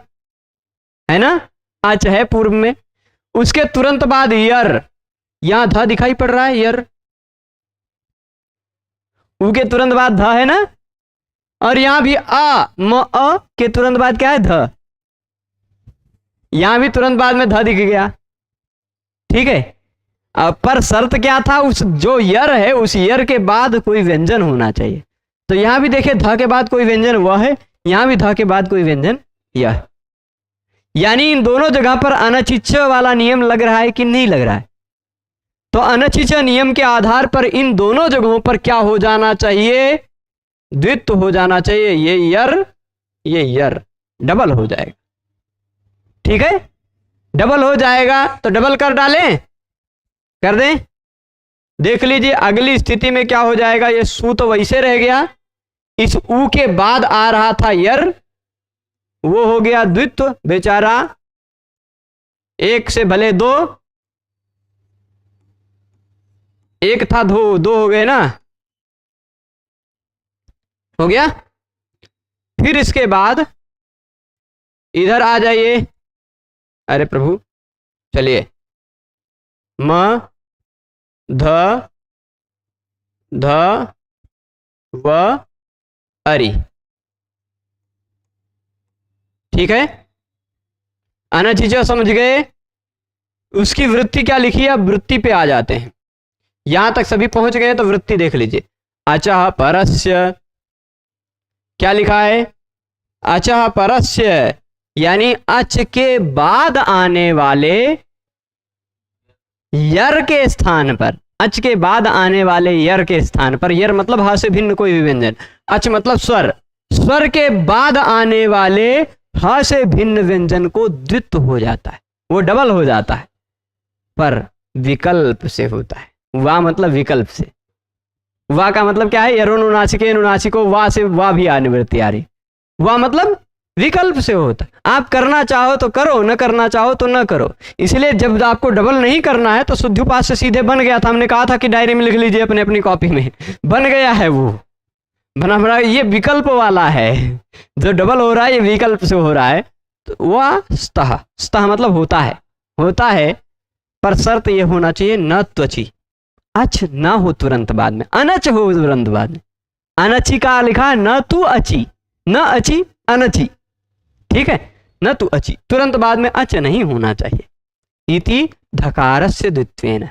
है ना? अच है पूर्व में, उसके तुरंत बाद यर, यहां ध दिखाई पड़ रहा है, यर, उ के तुरंत बाद ध है ना, और यहां भी आ, म अ के तुरंत बाद क्या है? ध। यहां भी तुरंत बाद में ध दिख गया। ठीक है, पर शर्त क्या था? उस जो यर है, उस यर के बाद कोई व्यंजन होना चाहिए। तो यहां भी देखिए, ध के बाद कोई व्यंजन वह है, यहां भी ध के बाद कोई व्यंजन यह। यानी इन दोनों जगह पर अनचिच वाला नियम लग रहा है कि नहीं लग रहा है? तो अनचिच नियम के आधार पर इन दोनों जगहों पर क्या हो जाना चाहिए? द्वित्व हो जाना चाहिए। ये यर डबल हो जाएगा। ठीक है, डबल हो जाएगा तो डबल कर डालें, कर दें। देख लीजिए अगली स्थिति में क्या हो जाएगा। ये सू तो वैसे रह गया, इस ऊ के बाद आ रहा था यर, वो हो गया द्वित्व बेचारा। एक से भले दो, एक था दो हो गए ना, हो गया। फिर इसके बाद इधर आ जाइए। अरे प्रभु, चलिए म ध व अरी। ठीक है, अनचिच समझ गए। उसकी वृत्ति क्या लिखी है? अब वृत्ति पे आ जाते हैं। यहां तक सभी पहुंच गए तो वृत्ति देख लीजिए। अचः परस्य, क्या लिखा है? अचः परस्य, यानी अच के बाद आने वाले यर के स्थान पर, अच के बाद आने वाले यर के स्थान पर, यर मतलब हा से भिन्न कोई भी व्यंजन, अच मतलब स्वर, स्वर के बाद आने वाले हा से भिन्न व्यंजन को द्वित्व हो जाता है, वो डबल हो जाता है, पर विकल्प से होता है। वा मतलब विकल्प से। वा का मतलब क्या है? यरोनुनासिके नुनासिको, वा से वा भी आ निवृत्ति आ रही। वा मतलब विकल्प से होता है। आप करना चाहो तो करो, न करना चाहो तो न करो। इसलिए जब आपको डबल नहीं करना है तो शुद्ध्युपास से सीधे बन गया था। हमने कहा था कि डायरी में लिख लीजिए अपने अपनी कॉपी में, बन गया है वो बना बना। ये विकल्प वाला है, जो डबल हो रहा है ये विकल्प से हो रहा है। तो वह स्तः, स्तः मतलब होता है, होता है, पर शर्त ये होना चाहिए न त्वची, अच ना हो तुरंत बाद में, अनच हो तुरंत बाद में। अनची का लिखा है न तू अची, न अची अनची। ठीक है, न तू अची, तुरंत बाद में अच नहीं होना चाहिए। इति धकारस्य द्वित्वेन,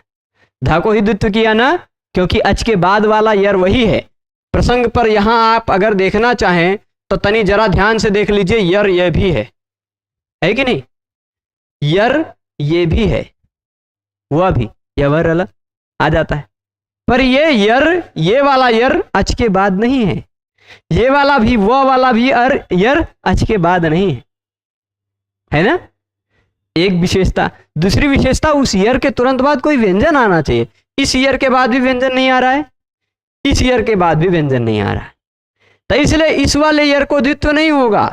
ध को ही द्वित्व किया ना, क्योंकि अच के बाद वाला यर वही है। प्रसंग पर यहां आप अगर देखना चाहें तो तनी जरा ध्यान से देख लीजिए, यर ये भी है कि नहीं? यर ये भी है, वह भी यवर अलग आ जाता है, पर ये यर, ये वाला यर अच के बाद नहीं है। ये वाला भी, वो वाला भी यर अच के बाद नहीं है ना? एक विशेषता। दूसरी विशेषता, उस यर के तुरंत बाद कोई व्यंजन आना चाहिए। इस यर के बाद भी व्यंजन नहीं आ रहा है, इस यर के बाद भी व्यंजन नहीं आ रहा है, तो इसलिए इस वाले यर को द्वित्व नहीं होगा,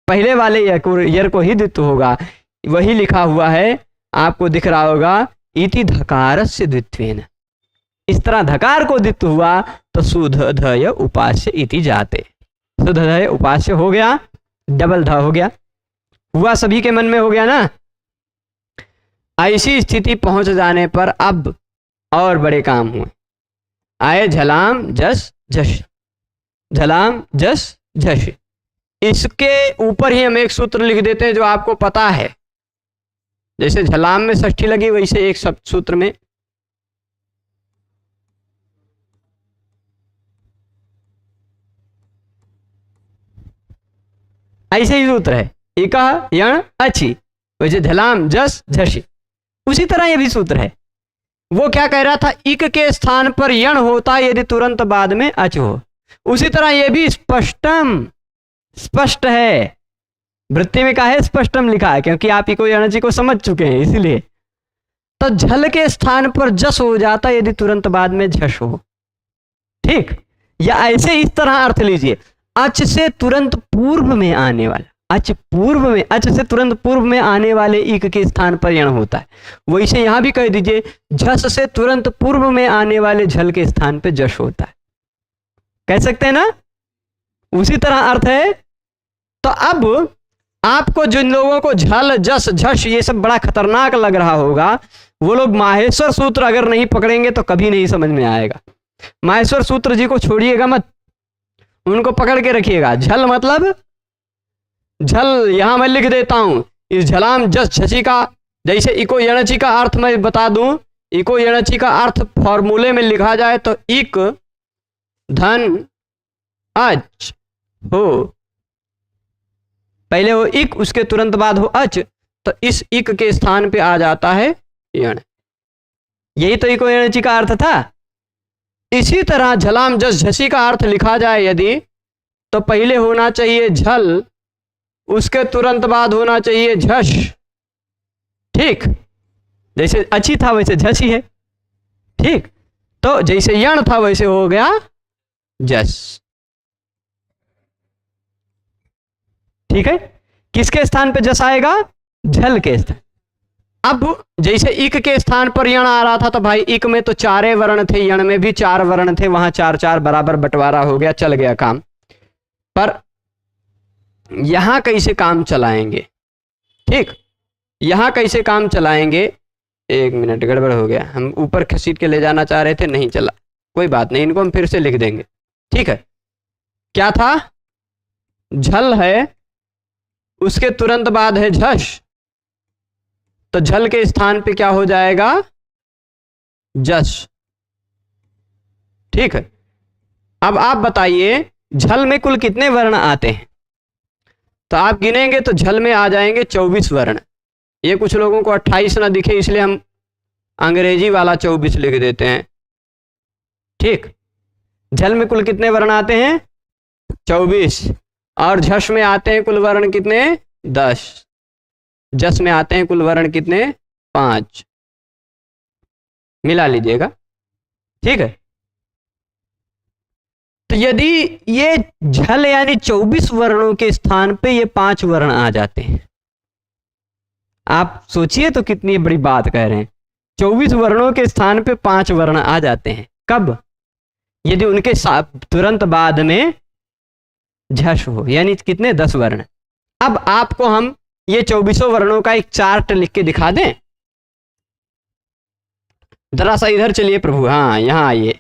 पहले वाले यर को ही द्वित्व होगा। वही लिखा हुआ है, आपको दिख रहा होगा, इति धकारस्य द्वित्वेन। इस तरह धकार को द्वित्व हुआ तो सुधधय उपास्य इति जाते, सुधधय उपास्य हो गया, डबल ध हो गया, हुआ सभी के मन में हो गया ना? ऐसी स्थिति पहुंच जाने पर अब और बड़े काम हुए। आए झलाम जस झश, झलाम जस झश। इसके ऊपर ही हम एक सूत्र लिख देते हैं जो आपको पता है। जैसे झलाम में षष्ठी लगी, वैसे एक शब्द सूत्र में ऐसे ही सूत्र है, इका यण अच्छी, वैसे झलाम जस झशी। उसी तरह ये भी सूत्र है। वो क्या कह रहा था? इक के स्थान पर यण होता यदि तुरंत बाद में अच हो। उसी तरह ये भी स्पष्टम, स्पष्ट है। वृत्ति में कहा है स्पष्टम लिखा है, क्योंकि आप इको यणची को समझ चुके हैं इसीलिए। तो झल के स्थान पर जस हो जाता यदि तुरंत बाद में झश हो। ठीक, या ऐसे इस तरह अर्थ लीजिए, अच से तुरंत पूर्व में आने वाला, अच पूर्व में, अच से तुरंत पूर्व में आने वाले इक के स्थान पर यण होता है। वैसे यहां भी कह दीजिए, झस से तुरंत पूर्व में आने वाले झल के स्थान पर जश होता है। कह सकते हैं ना? उसी तरह अर्थ है। तो अब आपको जिन लोगों को झल जस झश ये सब बड़ा खतरनाक लग रहा होगा, वो लोग माहेश्वर सूत्र अगर नहीं पकड़ेंगे तो कभी नहीं समझ में आएगा। माहेश्वर सूत्र जी को छोड़िएगा मत, उनको पकड़ के रखिएगा। झल मतलब झल, यहां मैं लिख देता हूं, इस झलाम जस झसी का, जैसे इको यणची का अर्थ मैं बता दूं। इको यणची का अर्थ फॉर्मूले में लिखा जाए तो इक धन अच हो, पहले हो इक, उसके तुरंत बाद हो अच, तो इस इक के स्थान पे आ जाता है यण। यही तो इको यणचि का अर्थ था। इसी तरह झलाम जस झसी का अर्थ लिखा जाए यदि, तो पहले होना चाहिए झल, उसके तुरंत बाद होना चाहिए झस। ठीक, जैसे अच्छी था वैसे झसी है। ठीक, तो जैसे यण था वैसे हो गया जस। ठीक है, किसके स्थान पे जस आएगा? झल के स्थान। अब जैसे इक के स्थान पर यण आ रहा था, तो भाई इक में तो चारे वर्ण थे, यण में भी 4 वर्ण थे, वहां 4 4 बराबर बंटवारा हो गया, चल गया काम। पर यहां कैसे काम चलाएंगे? ठीक, यहां कैसे काम चलाएंगे? एक मिनट, गड़बड़ हो गया। हम ऊपर खसीट के ले जाना चाह रहे थे, नहीं चला, कोई बात नहीं, इनको हम फिर से लिख देंगे। ठीक है, क्या था? झल है, उसके तुरंत बाद है झस, तो झल के स्थान पे क्या हो जाएगा? जस। ठीक है, अब आप बताइए झल में कुल कितने वर्ण आते हैं? तो आप गिनेंगे तो झल में आ जाएंगे 24 वर्ण। ये कुछ लोगों को 28 ना दिखे, इसलिए हम अंग्रेजी वाला 24 लिख देते हैं। ठीक, झल में कुल कितने वर्ण आते हैं? 24। और झस में आते हैं कुल वर्ण कितने? 10। जस में आते हैं कुल वर्ण कितने? 5। मिला लीजिएगा। ठीक है, तो यदि ये झल यानी 24 वर्णों के स्थान पे ये 5 वर्ण आ जाते हैं, आप सोचिए तो कितनी बड़ी बात कह रहे हैं। 24 वर्णों के स्थान पे 5 वर्ण आ जाते हैं। कब? यदि उनके तुरंत बाद में झस हो, यानी कितने? 10 वर्ण। अब आपको हम ये 24 वर्णों का एक चार्ट लिख के दिखा दें। जरा सा इधर चलिए प्रभु, हाँ यहां आइए।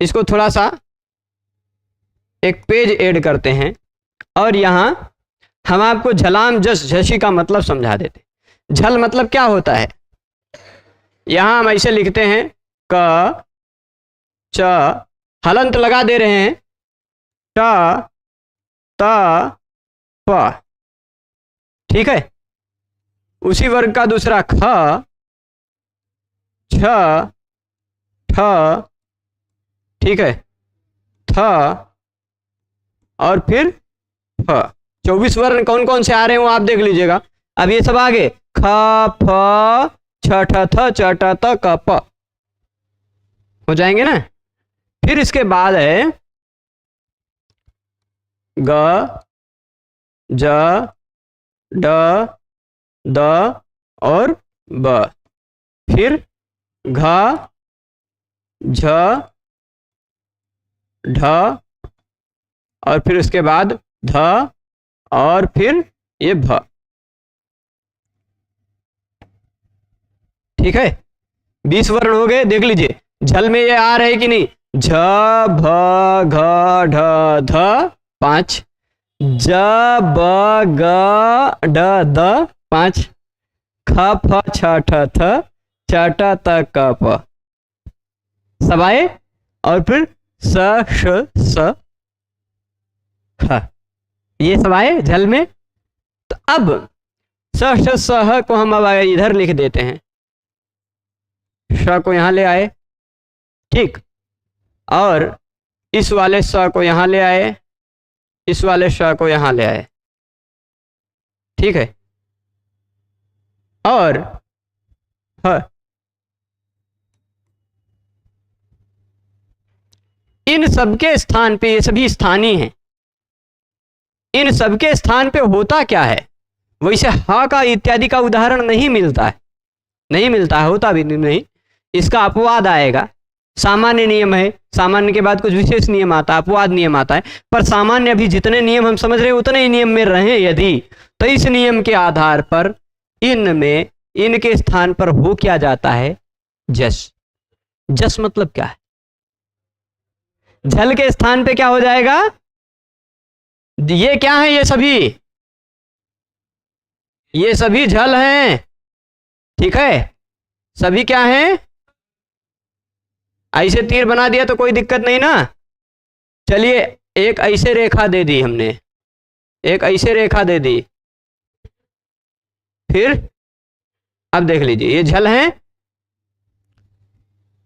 इसको थोड़ा सा एक पेज ऐड करते हैं और यहां हम आपको झलाम जस झसी का मतलब समझा देते। झल मतलब क्या होता है? यहां हम ऐसे लिखते हैं क च, हलंत लगा दे रहे हैं, ट त प। ठीक है, उसी वर्ग का दूसरा ख, छ, ठ, ठीक है, थ और फिर फ। 24 वर्ण कौन कौन से आ रहे हैं वो आप देख लीजिएगा। अब ये सब आगे ख, फ, छ, ठ, थ, च, ट, त, क, प हो जाएंगे ना। फिर इसके बाद है ग, ज, ड, द और ब। फिर घ, झ, ढ और फिर उसके बाद ध और फिर ये भ। ठीक है, 20 वर्ण हो गए। देख लीजिए झल में ये आ रहे हैं कि नहीं? झ, भ, घ, ढ, ध 5, ज, ब, ग, ड, द 5, ख, फ, छ, ठ, थ, च, ट, त, क, प सब आए। और फिर स, श, स, ह, ये सब आए झल में। तो अब स, श, स, ह को हम अब इधर लिख देते हैं, श को यहां ले आए। ठीक, और इस वाले स को यहां ले आए, इस वाले श को यहां ले आए। ठीक है, और ह, इन सबके स्थान पे, ये सभी स्थानीय हैं, इन सबके स्थान पे होता क्या है? वैसे हा का इत्यादि का उदाहरण नहीं मिलता है, नहीं मिलता है, होता भी नहीं। इसका अपवाद आएगा। सामान्य नियम है, सामान्य के बाद कुछ विशेष नियम आता है, अपवाद नियम आता है। पर सामान्य अभी जितने नियम हम समझ रहे हैं उतने ही नियम में रहे यदि, तो इस नियम के आधार पर इनमें इनके स्थान पर हो क्या जाता है? जस। जस मतलब क्या है? झल के स्थान पे क्या हो जाएगा? ये क्या है? ये सभी झल हैं। ठीक है, सभी क्या हैं? ऐसे तीर बना दिया तो कोई दिक्कत नहीं ना। चलिए एक ऐसे रेखा दे दी हमने, एक ऐसे रेखा दे दी, फिर अब देख लीजिए ये झल हैं,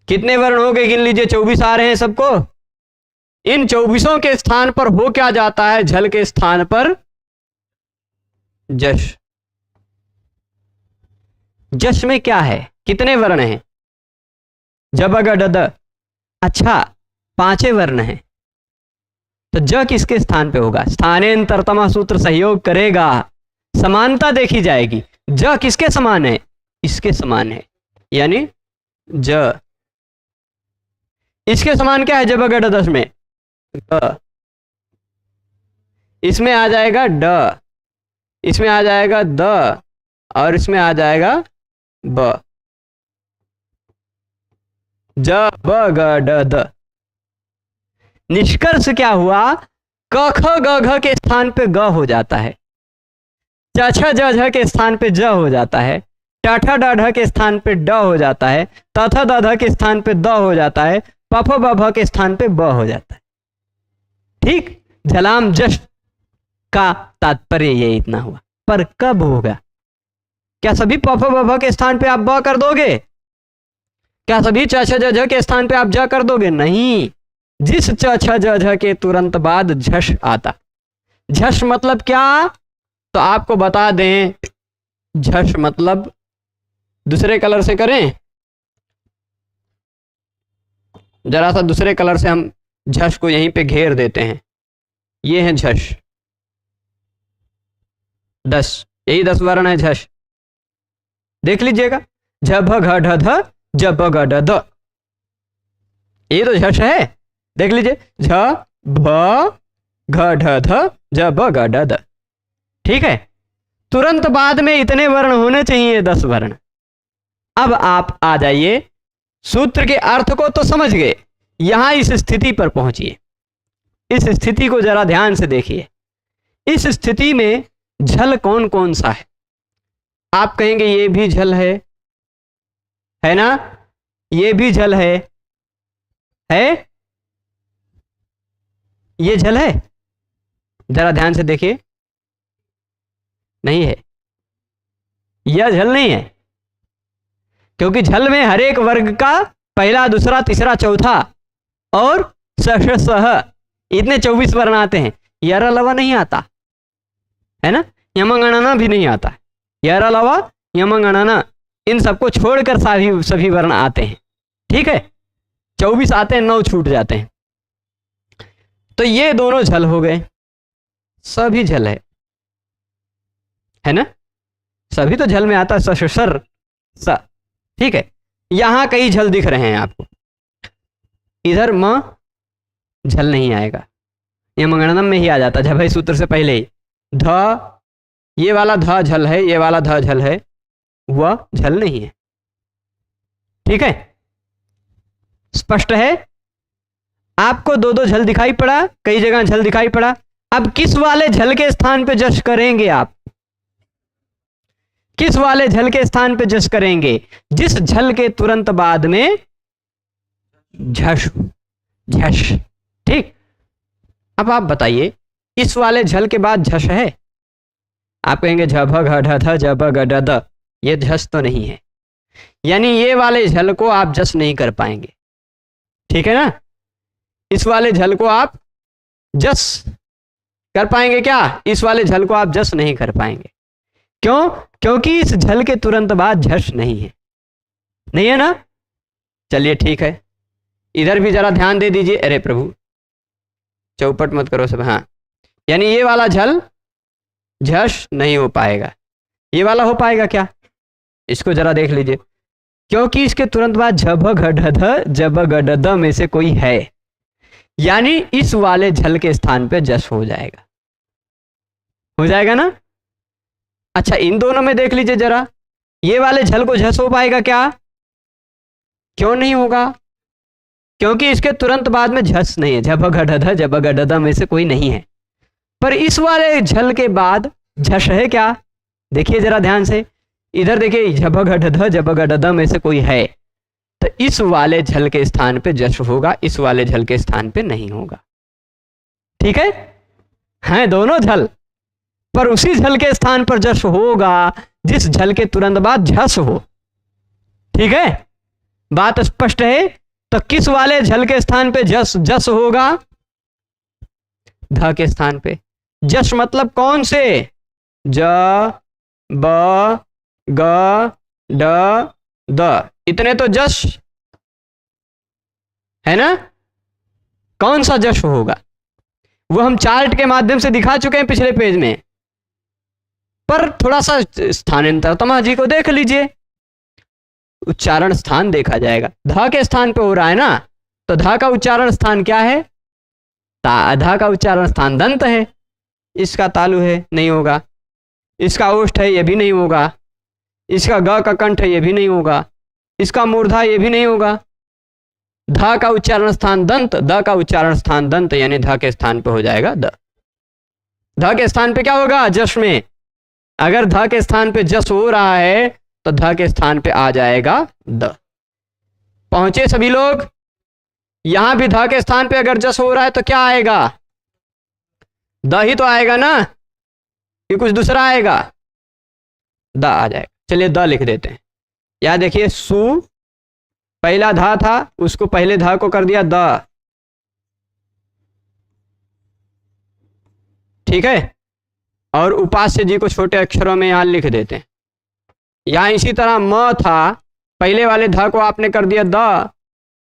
कितने वर्ण हो गए गिन लीजिए, 24 आ रहे हैं सबको। इन 24 के स्थान पर हो क्या जाता है, झल के स्थान पर जश। जश में क्या है, कितने वर्ण हैं, जब ग ड द। अच्छा 5 वर्ण हैं, तो ज किसके स्थान पे होगा, स्थानेंतरतमा सूत्र सहयोग करेगा, समानता देखी जाएगी। ज किसके समान है, इसके समान है, यानी ज। इसके समान क्या है जब ग ड दश में, ग। इसमें आ जाएगा ड, इसमें आ जाएगा द, और इसमें आ जाएगा ब। ज ब ग ड द। निष्कर्ष क्या हुआ, क ख ग घ के स्थान पे ग हो जाता है, च छ ज झ के स्थान पे ज हो जाता है, ट ठ ड ढ के स्थान पे ड हो जाता है, त थ द ध के स्थान पे द हो जाता है, प फ ब भ के स्थान पे ब हो जाता है। ठीक, झलाम जश का तात्पर्य ये इतना हुआ। पर कब होगा, क्या सभी प फ ब भ के स्थान पे आप ब कर दोगे, क्या सभी च छ ज झ के स्थान पे आप ज कर दोगे, नहीं। जिस च छ ज झ के तुरंत बाद झश आता, झश मतलब क्या, तो आपको बता दें, झश मतलब दूसरे कलर से करें, जरा सा दूसरे कलर से हम झश को यहीं पे घेर देते हैं। ये है झश, 10, यही 10 वर्ण है झश। देख लीजिएगा, झ भ घ ढ ध, ज ब ग ड द, ये तो झश है। देख लीजिए, झ भ घ ढ ध, ज ब ग ड द। ठीक है, तुरंत बाद में इतने वर्ण होने चाहिए, 10 वर्ण। अब आप आ जाइए, सूत्र के अर्थ को तो समझ गए, यहां इस स्थिति पर पहुंचिए। इस स्थिति को जरा ध्यान से देखिए। इस स्थिति में झल कौन कौन सा है, आप कहेंगे ये भी झल है ना, ये भी झल है, ये झल है, जरा ध्यान से देखिए, नहीं है, यह झल नहीं है, क्योंकि झल में हर एक वर्ग का पहला, दूसरा, तीसरा, चौथा और स सह, इतने 24 वर्ण आते हैं। यर अलावा नहीं आता है ना, यमगणना भी नहीं आता, यर अलावा यमगणना, इन सबको छोड़कर सभी वर्ण आते हैं। ठीक है, 24 आते हैं, 9 छूट जाते हैं। तो ये दोनों झल हो गए, सभी झल है ना, सभी तो झल में आता, सर स। ठीक है, यहां कई झल दिख रहे हैं आपको, इधर म झल नहीं आएगा, ये मंगणनम में ही आ जाता है, भाई सूत्र से पहले ही। ध, ये वाला ध झल है, ये वाला ध झल है, वह झल नहीं है। ठीक है, स्पष्ट है, आपको 2-2 झल दिखाई पड़ा, कई जगह झल दिखाई पड़ा। अब किस वाले झल के स्थान पे जश करेंगे आप, किस वाले झल के स्थान पे जश करेंगे, जिस झल के तुरंत बाद में झश, झश। ठीक, अब आप बताइए, इस वाले झल के बाद झश है, आप कहेंगे झ भ घ ढ ध, ज ब ग ड द, ये झश तो नहीं है, यानी ये वाले झल को आप जश नहीं कर पाएंगे। ठीक है ना, इस वाले झल को आप जस कर पाएंगे क्या, इस वाले झल को आप जस नहीं कर पाएंगे। क्यों, क्योंकि इस झल के तुरंत बाद झश नहीं है, नहीं है ना। चलिए ठीक है, इधर भी जरा ध्यान दे दीजिए, अरे प्रभु चौपट मत करो सब। हाँ, यानी ये वाला झल झश नहीं हो पाएगा, ये वाला हो पाएगा क्या, इसको जरा देख लीजिए, क्योंकि इसके तुरंत बाद झ भ घ ढ ध, ज ब ग ड द में से कोई है, यानी इस वाले झल के स्थान पे जश हो जाएगा, हो जाएगा ना। अच्छा, इन दोनों में देख लीजिए जरा, ये वाले झल को झस हो पाएगा क्या, क्यों नहीं होगा, क्योंकि इसके तुरंत बाद में झस नहीं है, झ भ घ ढ ध, ज ब ग ड द में से कोई नहीं है। पर इस वाले झल के बाद झश है क्या, देखिए जरा ध्यान से, इधर देखिए, झ भ घ ढ ध, ज ब ग ड द में से कोई है, तो इस वाले झल के स्थान पे जश होगा, इस वाले झल के स्थान पे नहीं होगा। ठीक है, हैं दोनों झल, पर उसी झल के स्थान पर जस होगा जिस झल के तुरंत बाद झस हो। ठीक है, बात स्पष्ट है। तो किस वाले झल के स्थान पे जस जस होगा? ध के स्थान पे। जस मतलब कौन से? ज ब ग ड द, इतने तो जस है ना। कौन सा जस होगा वो हम चार्ट के माध्यम से दिखा चुके हैं पिछले पेज में, पर थोड़ा सा स्थानांतरतमा जी को देख लीजिए, उच्चारण स्थान देखा जाएगा। ध के स्थान पे हो रहा है ना, तो ध का उच्चारण स्थान क्या है? ध का उच्चारण स्थान दंत है। इसका तालु है, नहीं होगा। इसका ओष्ठ है, ये भी नहीं होगा। इसका ग का कंठ है, ये भी नहीं होगा। इसका मूर्धा, ये भी नहीं होगा। ध का उच्चारण स्थान दंत, द का उच्चारण स्थान दंत, यानी ध के स्थान पे हो जाएगा द। ध के स्थान पे क्या होगा? जस में। अगर ध के स्थान पे जस हो रहा है तो ध के स्थान पे आ जाएगा द। पहुंचे सभी लोग? यहां भी ध के स्थान पे अगर जस हो रहा है तो क्या आएगा? द ही तो आएगा ना, कि कुछ दूसरा आएगा? द आ जाएगा। चलिए द लिख देते हैं। यहां देखिए, सु पहला धा था, उसको पहले धा को कर दिया द। ठीक है, और उपास्य जी को छोटे अक्षरों में यहां लिख देते हैं। यहां इसी तरह म था, पहले वाले धा को आपने कर दिया द,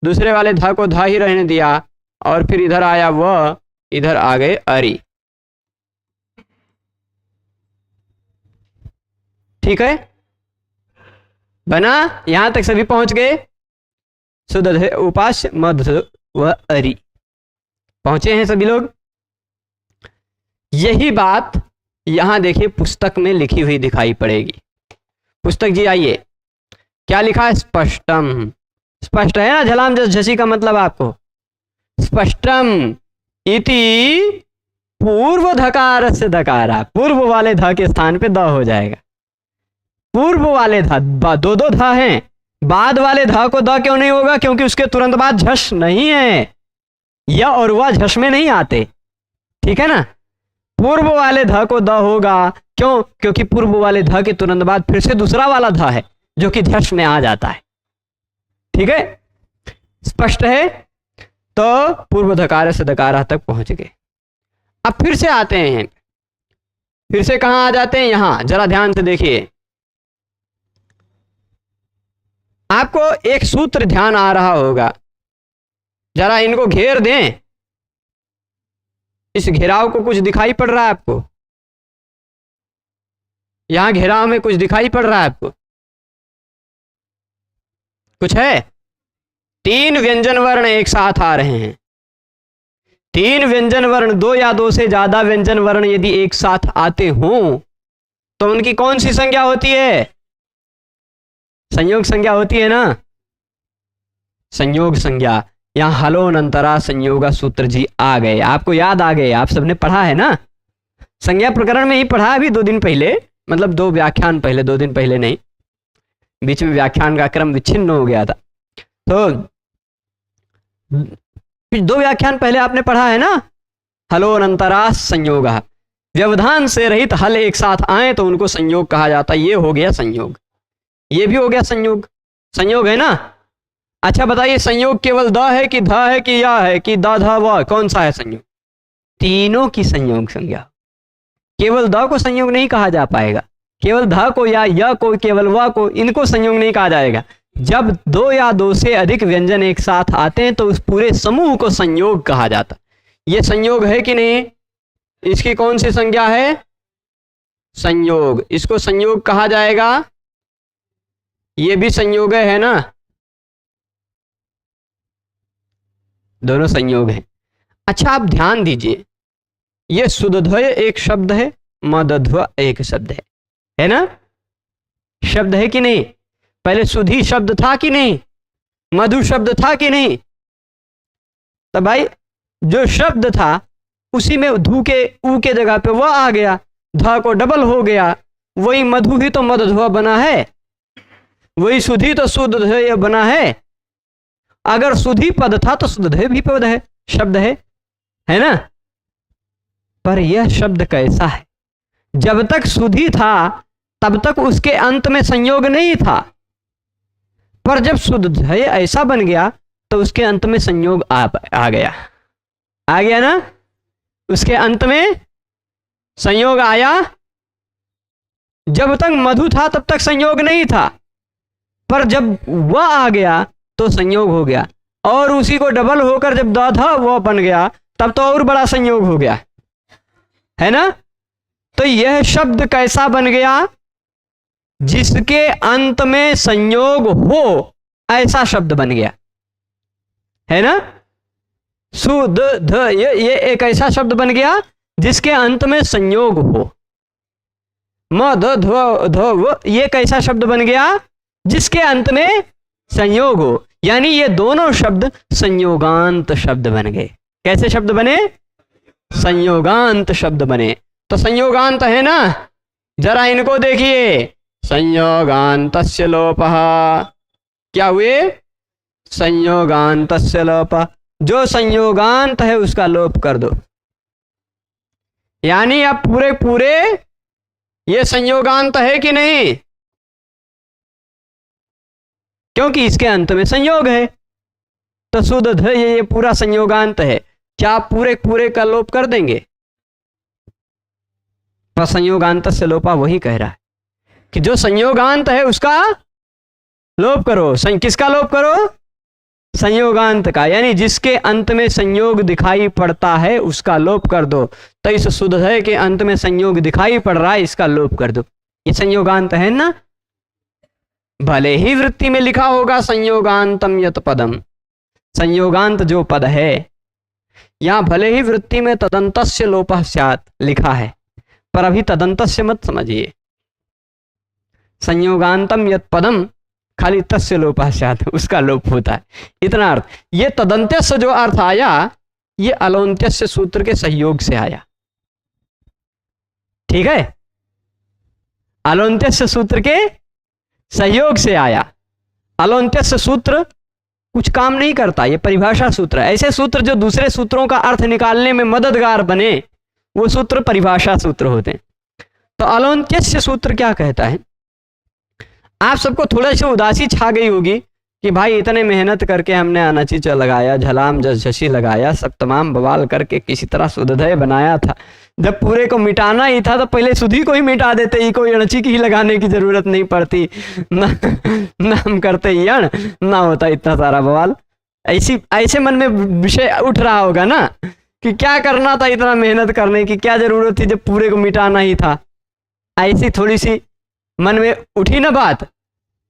दूसरे वाले धा को धा ही रहने दिया, और फिर इधर आया व, इधर आ गए अरि। ठीक है, बना? यहां तक सभी पहुंच गए? शुद्ध उपास्य मध्य व अरि, पहुंचे हैं सभी लोग? यही बात यहां देखिए पुस्तक में लिखी हुई दिखाई पड़ेगी। पुस्तक जी आइए, क्या लिखा है? स्पष्टम। स्पष्ट है ना, झलाम जस झसी का मतलब आपको। स्पष्टम इति पूर्व धकार से धकारा, पूर्व वाले ध के स्थान पे द हो जाएगा। पूर्व वाले ध, दो दो ध हैं, बाद वाले ध को द क्यों नहीं होगा? क्योंकि उसके तुरंत बाद झस नहीं है, या और वह झस में नहीं आते। ठीक है ना, पूर्व वाले ध को द होगा। क्यों? क्योंकि पूर्व वाले ध के तुरंत बाद फिर से दूसरा वाला ध है जो कि झस में आ जाता है। ठीक है, स्पष्ट है? तो पूर्व धकार से धकारा तक पहुंच गए। अब फिर से आते हैं, फिर से कहां आ जाते हैं? यहां जरा ध्यान से देखिए, आपको एक सूत्र ध्यान आ रहा होगा, जरा इनको घेर दें। इस घेराव को कुछ दिखाई पड़ रहा है आपको? यहां घेराव में कुछ दिखाई पड़ रहा है आपको? कुछ है? 3 व्यंजन वर्ण एक साथ आ रहे हैं। 3 व्यंजन वर्ण, 2 या 2 से ज्यादा व्यंजन वर्ण यदि एक साथ आते हों तो उनकी कौन सी संज्ञा होती है? संयोग संज्ञा होती है ना, संयोग संज्ञा। यहां हलोनंतरा संयोगा सूत्र जी आ गए, आपको याद आ गए, आप सबने पढ़ा है ना, संज्ञा प्रकरण में ही पढ़ा अभी 2 दिन पहले, मतलब 2 व्याख्यान पहले, 2 दिन पहले नहीं, बीच में व्याख्यान का क्रम विच्छिन्न हो गया था। तो 2 व्याख्यान पहले आपने पढ़ा है ना, हलोनंतरा संयोगा, व्यवधान से रहित हल एक साथ आए तो उनको संयोग कहा जाता है। ये हो गया संयोग, ये भी हो गया संयोग। संयोग है ना। अच्छा बताइए, संयोग केवल द है कि ध है कि या है कि द ध व, कौन सा है संयोग? तीनों की संयोग संज्ञा। केवल द को संयोग नहीं कहा जा पाएगा, केवल ध को या य को, केवल व को, इनको संयोग नहीं कहा जाएगा। जब 2 या 2 से अधिक व्यंजन एक साथ आते हैं तो उस पूरे समूह को संयोग कहा जाता। ये संयोग है कि नहीं? इसकी कौन सी संज्ञा है? संयोग। इसको संयोग कहा जाएगा। ये भी संयोग है ना, दोनों संयोग है। अच्छा आप ध्यान दीजिए, ये सुदध्वय एक शब्द है, मदध्व एक शब्द है ना? शब्द है कि नहीं? पहले सुधी शब्द था कि नहीं? मधु शब्द था कि नहीं? तो भाई जो शब्द था उसी में धू के ऊ के जगह पे वह आ गया, ध को डबल हो गया, वही मधु ही तो मदध्व बना है, वही सुधी तो सुदध्वय बना है। अगर सुधी पद था तो सुदध्वय भी पद है, शब्द है ना? पर यह शब्द कैसा है? जब तक सुधी था तब तक उसके अंत में संयोग नहीं था, पर जब सुधय ऐसा बन गया तो उसके अंत में संयोग आ गया ना। उसके अंत में संयोग आया। जब तक मधु था तब तक संयोग नहीं था, पर जब वह आ गया तो संयोग हो गया, और उसी को डबल होकर जब द था वह बन गया तब तो और बड़ा संयोग हो गया, है ना। तो यह शब्द कैसा बन गया? जिसके अंत में संयोग हो ऐसा शब्द बन गया, है ना। सुध ध ये एक ऐसा शब्द बन गया जिसके अंत में संयोग हो। म ध ध ये कैसा शब्द बन गया? जिसके अंत में संयोग हो। यानी ये दोनों शब्द संयोगांत शब्द बन गए। कैसे शब्द बने? संयोगांत शब्द बने। तो संयोगांत है ना, जरा इनको देखिए। संयोगांतस्य लोपः, क्या हुए? संयोगांतस्य लोपः। जो संयोगांत है उसका लोप कर दो। यानी अब पूरे पूरे ये संयोगांत है कि नहीं? क्योंकि इसके अंत में संयोग है, तो सुध ये पूरा संयोगांत है। क्या आप पूरे पूरे का लोप कर देंगे? पर संयोगांत से लोपा वही कह रहा है कि जो संयोगांत है उसका लोप करो। किसका लोप करो? संयोगांत का। यानी जिसके अंत में संयोग दिखाई पड़ता है उसका लोप कर दो। तो इस सुधय के अंत में संयोग दिखाई पड़ रहा है, इसका लोप कर दो। ये संयोगांत है ना। भले ही वृत्ति में लिखा होगा संयोगांतम यत पदम, संयोगांत जो पद है, यहां भले ही वृत्ति में तदंतस्य लोपः स्यात् लिखा है, पर अभी तदंतस्य मत समझिए। संयोगांतम यत पदम खाली तस्य लोपः स्यात्, उसका लोप होता है, इतना अर्थ। ये तदंत्यस्य जो अर्थ आया ये अलोन्त्यस्य सूत्र के सहयोग से आया। ठीक है, अलोन्त्यस्य सूत्र के सहयोग से आया। अलोन्त्यस्य सूत्र कुछ काम नहीं करता, ये परिभाषा सूत्र है। ऐसे सूत्र जो दूसरे सूत्रों का अर्थ निकालने में मददगार बने वो सूत्र परिभाषा सूत्र होते हैं। तो अलोन्त्यस्य सूत्र क्या कहता है? आप सबको थोड़ा सी उदासी छा गई होगी कि भाई इतने मेहनत करके हमने अनचिच लगाया, झलाम जशी लगाया, सब तमाम बवाल करके किसी तरह सुधय बनाया था। जब पूरे को मिटाना ही था तो पहले सुधी को ही मिटा देते, ही कोई अणची की ही लगाने की जरूरत नहीं पड़ती, ना हम करते यण, ना होता इतना सारा बवाल। ऐसे मन में विषय उठ रहा होगा ना कि क्या करना था, इतना मेहनत करने की क्या जरूरत थी जब पूरे को मिटाना ही था। ऐसी थोड़ी सी मन में उठी ना बात।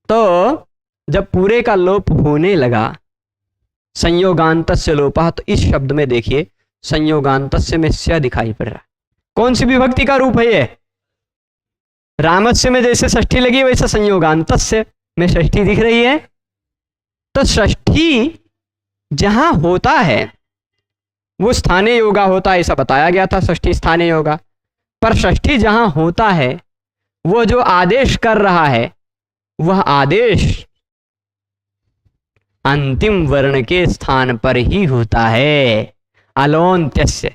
तो जब पूरे का लोप होने लगा, संयोगांतस्य लोपः, तो इस शब्द में देखिए संयोगांतस्य में स्य दिखाई पड़ रहा। कौन सी विभक्ति का रूप है ये? रामस्य में जैसे षष्ठी लगी वैसे संयोगांतस्य में षष्ठी दिख रही है। तो षष्ठी जहां होता है वो स्थानीय योगा होता है, ऐसा बताया गया था, षष्ठी स्थानीय योगा। पर षष्ठी जहां होता है वो जो आदेश कर रहा है वह आदेश अंतिम वर्ण के स्थान पर ही होता है, अलोन्त्यस्य।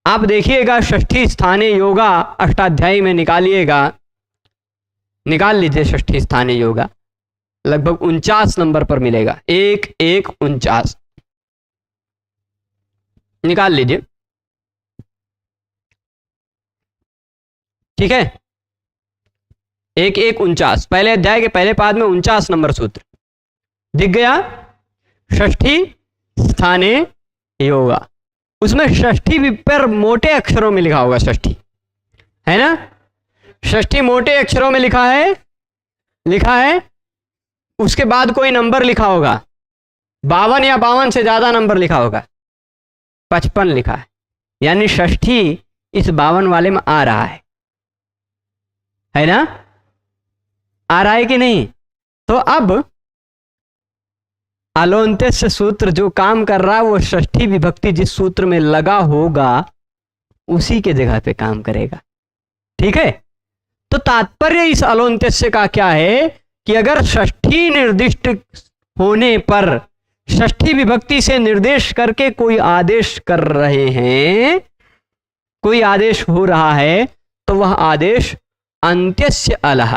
आप देखिएगा षष्ठी स्थानीय योगा अष्टाध्यायी में निकालिएगा, निकाल लीजिए षष्ठी स्थानीय योगा, लगभग 49 नंबर पर मिलेगा। 1-1-49 निकाल लीजिए। ठीक है, 1-1-49 पहले अध्याय के पहले पाद में 49 नंबर सूत्र दिख गया। षष्ठी स्थानीय योगा, उसमें षष्ठी भी पर मोटे अक्षरों में लिखा होगा, षष्ठी है ना। षष्ठी मोटे अक्षरों में लिखा है। उसके बाद कोई नंबर लिखा होगा, 52 या 52 से ज्यादा नंबर लिखा होगा, 55 लिखा है। यानी षष्ठी इस 52 वाले में आ रहा है ना, आ रहा है कि नहीं। तो अब अलोन्त्यस्य सूत्र जो काम कर रहा है वो षष्ठी विभक्ति जिस सूत्र में लगा होगा उसी के जगह पे काम करेगा। ठीक है, तो तात्पर्य इस अलोन्त्यस्य का क्या है कि अगर षष्ठी निर्दिष्ट होने पर षष्ठी विभक्ति से निर्देश करके कोई आदेश कर रहे हैं, कोई आदेश हो रहा है, तो तो वह आदेश अंत्यस्य अलह,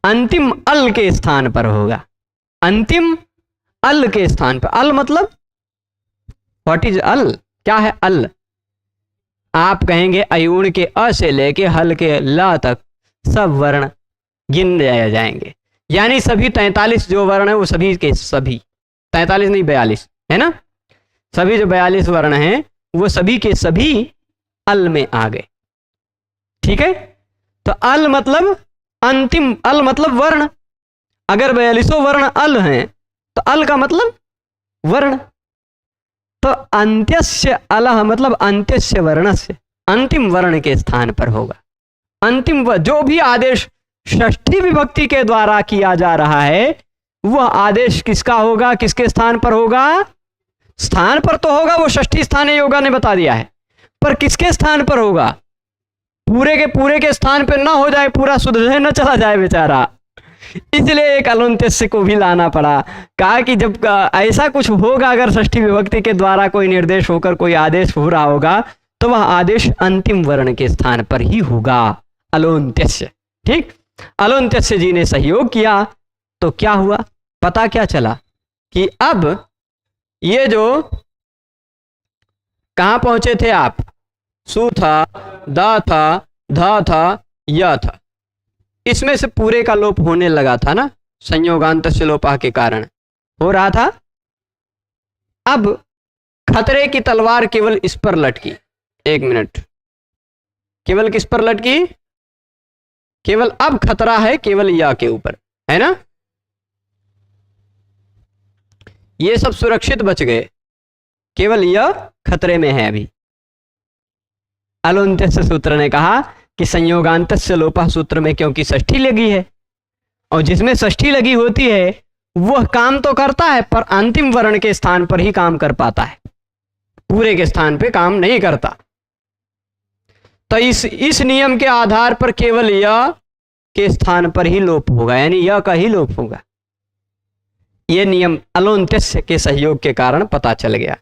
अंतिम अल के स्थान पर होगा। अंतिम अल के स्थान पर। अल मतलब व्हाट इज अल, क्या है अल? आप कहेंगे अयूण के अ से लेके हल के ल तक सब वर्ण गिन जाएंगे, यानी सभी 43 जो वर्ण है वो सभी के सभी, 43 नहीं 42 है ना, सभी जो 42 वर्ण हैं वो सभी के सभी अल में आ गए। ठीक है, तो अल मतलब अंतिम, अल मतलब वर्ण। अगर 42 वर्ण अल हैं तो अल का मतलब वर्ण। तो अंत्यस्य अलह मतलब अंत्यस्य वर्णस्य, अंतिम वर्ण के स्थान पर होगा। अंतिम जो भी आदेश षष्ठी विभक्ति के द्वारा किया जा रहा है वह आदेश किसका होगा, किसके स्थान पर होगा? स्थान पर तो होगा, वो षष्ठी स्थान योगा ने बता दिया है, पर किसके स्थान पर होगा? पूरे के स्थान पर ना हो जाए, पूरा शुद्ध न चला जाए बेचारा, इसलिए एक अलंत्यस्य को भी लाना पड़ा। कहा कि जब ऐसा कुछ होगा, अगर षष्ठी विभक्ति के द्वारा कोई निर्देश होकर कोई आदेश हो रहा होगा तो वह आदेश अंतिम वर्ण के स्थान पर ही होगा, अलोन्त्यस्य। ठीक, अलोन्त्यस्य जी ने सहयोग किया तो क्या हुआ, पता क्या चला कि अब ये जो कहां पहुंचे थे आप, सु था, द था, ध था, य था, इसमें से पूरे का लोप होने लगा था ना, संयोगांतस्य लोपा के कारण हो रहा था। अब खतरे की तलवार केवल इस पर लटकी, एक मिनट, केवल किस पर लटकी? केवल अब खतरा है केवल या के ऊपर, है ना, ये सब सुरक्षित बच गए, केवल यह खतरे में है अभी। अलोन्त्यस्य सूत्र ने कहा कि संयोगांतस्य लोपा सूत्र में क्योंकि षष्ठी लगी है, और जिसमें षष्ठी लगी होती है वह काम तो करता है पर अंतिम वर्ण के स्थान पर ही काम कर पाता है, पूरे के स्थान पे काम नहीं करता। तो इस नियम के आधार पर केवल य के स्थान पर ही लोप होगा, यानी य का ही लोप होगा। यह नियम अलोन्त्यस्य के सहयोग के कारण पता चल गया।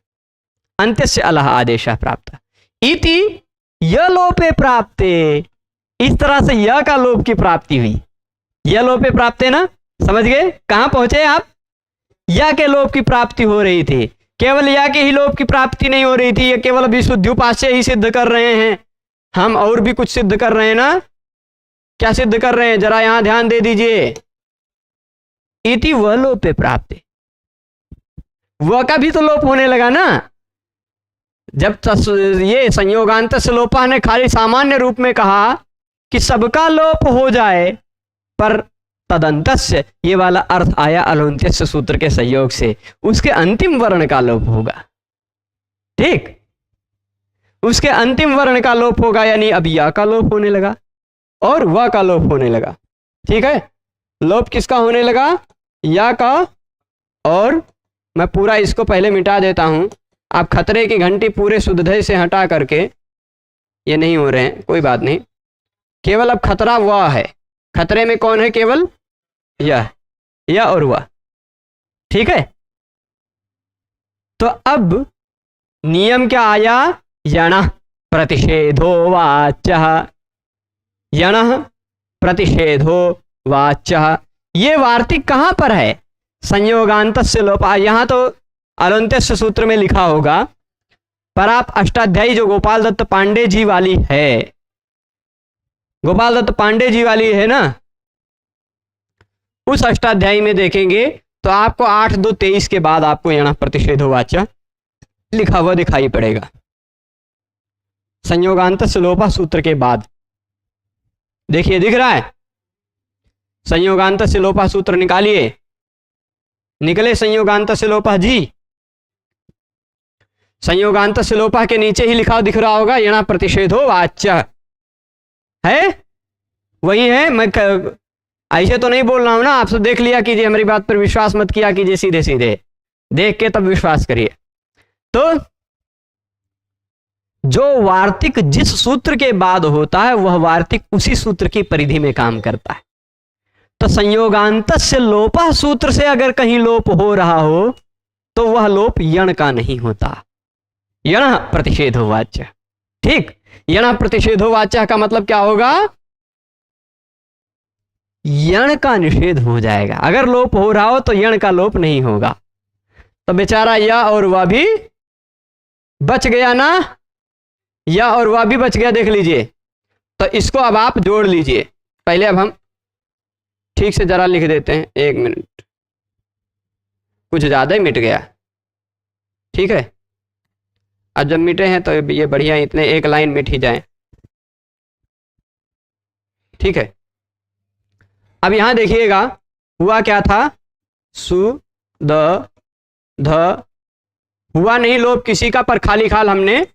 अंत्यस्य अलह आदेश प्राप्त इति य लोपे प्राप्ते, इस तरह से य का लोप की प्राप्ति हुई। य लोपे प्राप्ते ना, समझ गए कहां पहुंचे आप? य के लोप की प्राप्ति हो रही थी, केवल य के ही लोप की प्राप्ति नहीं हो रही थी, ये केवल विशुद्ध्युपास्य ही सिद्ध कर रहे हैं हम, और भी कुछ सिद्ध कर रहे हैं ना। क्या सिद्ध कर रहे हैं, जरा यहां ध्यान दे दीजिए। इति वह लोपे प्राप्ते, वह का भी तो लोप होने लगा ना। जब ये संयोगांतस्य लोपा ने खाली सामान्य रूप में कहा कि सबका लोप हो जाए, पर तदंतस्य ये वाला अर्थ आया अलोन्त्यस्य सूत्र के सहयोग से, उसके अंतिम वर्ण का लोप होगा। ठीक, उसके अंतिम वर्ण का लोप होगा, यानी अब या का लोप होने लगा और व का लोप होने लगा। ठीक है, लोप किसका होने लगा? या का। और मैं पूरा इसको पहले मिटा देता हूं, आप खतरे की घंटी पूरे शुद्धधय से हटा करके, ये नहीं हो रहे हैं, कोई बात नहीं, केवल अब खतरा वह है। खतरे में कौन है? केवल यह और वह। ठीक है, तो अब नियम क्या आया? यण प्रतिषेधो वाच्यः, यण प्रतिषेधो वाच्यः। ये वार्तिक कहां पर है? संयोगांतस्य लोपा। यहां तो अलोन्त्यस्य सूत्र में लिखा होगा, पर आप अष्टाध्यायी जो गोपाल दत्त पांडे जी वाली है, गोपाल दत्त पांडे जी वाली है ना, उस अष्टाध्यायी में देखेंगे तो आपको 8-2-23 के बाद आपको यण प्रतिषेधो वाच्य लिखा हुआ दिखाई पड़ेगा, संयोगांतस्य लोपा सूत्र के बाद। देखिए, दिख रहा है? संयोगांतस्य लोपा सूत्र निकालिए, निकले संयोगांतस्य लोपा जी। संयोगांतस्य लोपा के नीचे ही लिखा दिख रहा होगा यण प्रतिषेधो वाच्य, है वही है। मैं ऐसे तो नहीं बोल रहा हूं ना, आप सब देख लिया कीजिए, हमारी बात पर विश्वास मत किया कीजिए, सीधे सीधे देख के तब विश्वास करिए। तो जो वार्तिक जिस सूत्र के बाद होता है वह वार्तिक उसी सूत्र की परिधि में काम करता है। तो संयोगांतस्य लोपा सूत्र से अगर कहीं लोप हो रहा हो तो वह लोप यण का नहीं होता, यण प्रतिषेधो वाच्य। ठीक, यण प्रतिषेधो वाच्य का मतलब क्या होगा? यण का निषेध हो जाएगा। अगर लोप हो रहा हो तो यण का लोप नहीं होगा। तो बेचारा या और वह भी बच गया ना, या और वह भी बच गया, देख लीजिए। तो इसको अब आप जोड़ लीजिए। पहले अब हम ठीक से जरा लिख देते हैं, 1 मिनट, कुछ ज्यादा ही मिट गया। ठीक है, अब जब मिटे हैं तो ये बढ़िया, इतने एक लाइन मिट ही जाए। ठीक है, अब यहां देखिएगा हुआ क्या था, सु द ध हुआ नहीं लोप किसी का, पर खाली खाल हमने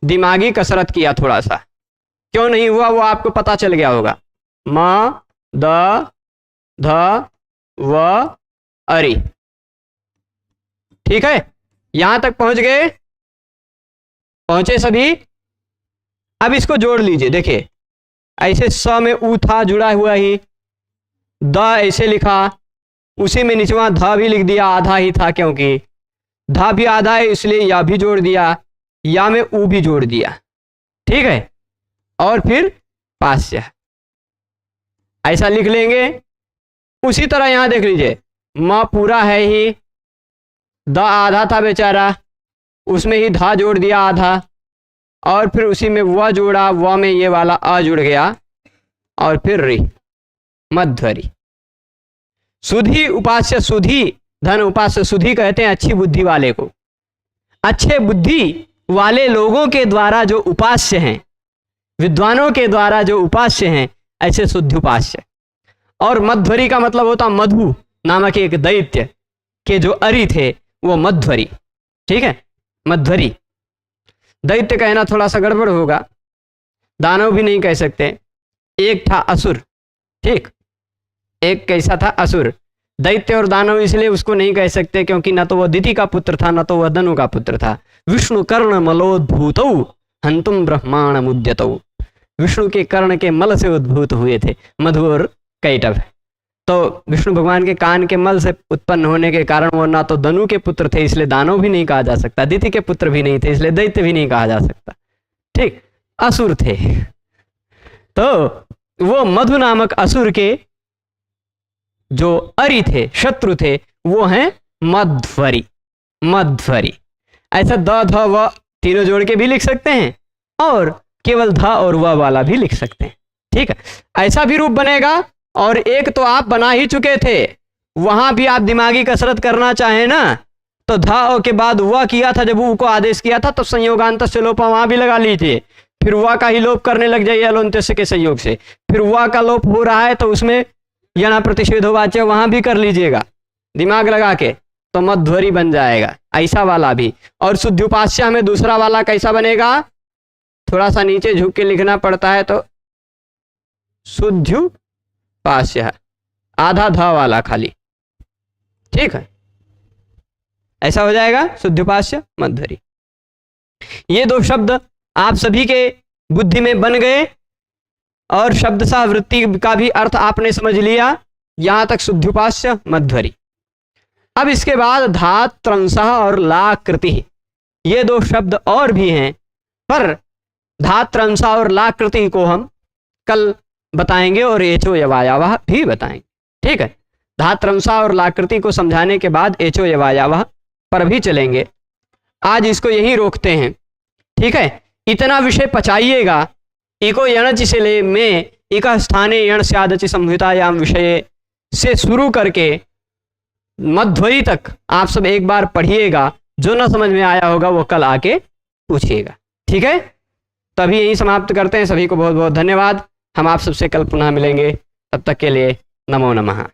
दिमागी कसरत किया थोड़ा सा। क्यों नहीं हुआ वो आपको पता चल गया होगा। म द ध व अरि। ठीक है, यहां तक पहुंच गए, पहुंचे सभी। अब इसको जोड़ लीजिए। देखिए ऐसे स में ऊ था जुड़ा हुआ ही, द ऐसे लिखा, उसी में निचवा ध भी लिख दिया, आधा ही था क्योंकि धा भी आधा है इसलिए या भी जोड़ दिया, या में ऊ भी जोड़ दिया। ठीक है, और फिर पास्य ऐसा लिख लेंगे। उसी तरह यहां देख लीजिए, म पूरा है ही, द आधा था बेचारा, उसमें ही धा जोड़ दिया आधा, और फिर उसी में व जोड़ा, व में ये वाला अ जुड़ गया, और फिर रि, मध्वरी। सुधी उपास्य, सुधी धन उपास्य, सुधी कहते हैं अच्छी बुद्धि वाले को। अच्छे बुद्धि वाले लोगों के द्वारा जो उपास्य हैं, विद्वानों के द्वारा जो उपास्य हैं, ऐसे शुद्ध उपास्य। और मध्वरी का मतलब होता मधु नामक एक दैत्य के जो अरि थे वो मध्वरी। ठीक है, मध्वरी। दैत्य कहना थोड़ा सा गड़बड़ होगा, दानव भी नहीं कह सकते। एक था असुर। ठीक, एक कैसा था? असुर। दैत्य और दानव इसलिए उसको नहीं कह सकते क्योंकि न तो वह दिति का पुत्र था, न तो वह धनु का पुत्र था। विष्णु कर्ण मलोद्भूतौ हंतुम ब्रह्मांड मुद्यतौ। विष्णु के कर्ण के मल से उद्भूत हुए थे मधु और कैटभ। तो विष्णु भगवान के कान के मल से उत्पन्न होने के कारण वो ना तो धनु के पुत्र थे इसलिए दानव भी नहीं कहा जा सकता, दिति के पुत्र भी नहीं थे इसलिए दैत्य भी नहीं कहा जा सकता। ठीक, असुर थे। तो वो मधु नामक असुर के जो अरि थे, शत्रु थे, वो हैं मध्वरी। मध्वरी ऐसा द ध व तीनों जोड़ के भी लिख सकते हैं, और केवल ध और व वाला भी लिख सकते हैं। ठीक है, ऐसा भी रूप बनेगा। और एक तो आप बना ही चुके थे, वहां भी आप दिमागी कसरत करना चाहें ना, तो ध के बाद व किया था, जब ऊ को आदेश किया था तो संयोगांत से लोप वहां भी लगा लीजिए। फिर व का ही लोप करने लग जाइए अलोन्त्यस्य के संयोग से। फिर व का लोप हो रहा है तो उसमें यण प्रतिषेधो वाच्य वहां भी कर लीजिएगा दिमाग लगा के, तो मध्वरी बन जाएगा। ऐसा वाला भी। और शुद्ध में दूसरा वाला कैसा बनेगा? थोड़ा सा नीचे झुक के लिखना पड़ता है, तो शुद्ध आधा ध वाला खाली। ठीक है, ऐसा हो जाएगा शुद्ध मध्वरी। ये दो शब्द आप सभी के बुद्धि में बन गए, और शब्द सा वृत्ति का भी अर्थ आपने समझ लिया। यहां तक शुद्ध मध्वरी। अब इसके बाद धात त्रंसः और लाकृति, ये दो शब्द और भी हैं, पर धात त्रंसः और लाकृति को हम कल बताएंगे, और एचो यवायावः भी बताएंगे। ठीक है, धात त्रंसः और लाकृति को समझाने के बाद एचो यवायावः पर भी चलेंगे। आज इसको यहीं रोकते हैं। ठीक है, इतना विषय पचाइएगा। इको यणचि से ले में इक स्थाने यण स्यादचि संहितायाम विषय से शुरू करके मध्वरी तक आप सब एक बार पढ़िएगा। जो ना समझ में आया होगा वो कल आके पूछिएगा। ठीक है, तभी यही समाप्त करते हैं। सभी को बहुत बहुत धन्यवाद। हम आप सबसे कल पुनः मिलेंगे, तब तक के लिए नमो नमः।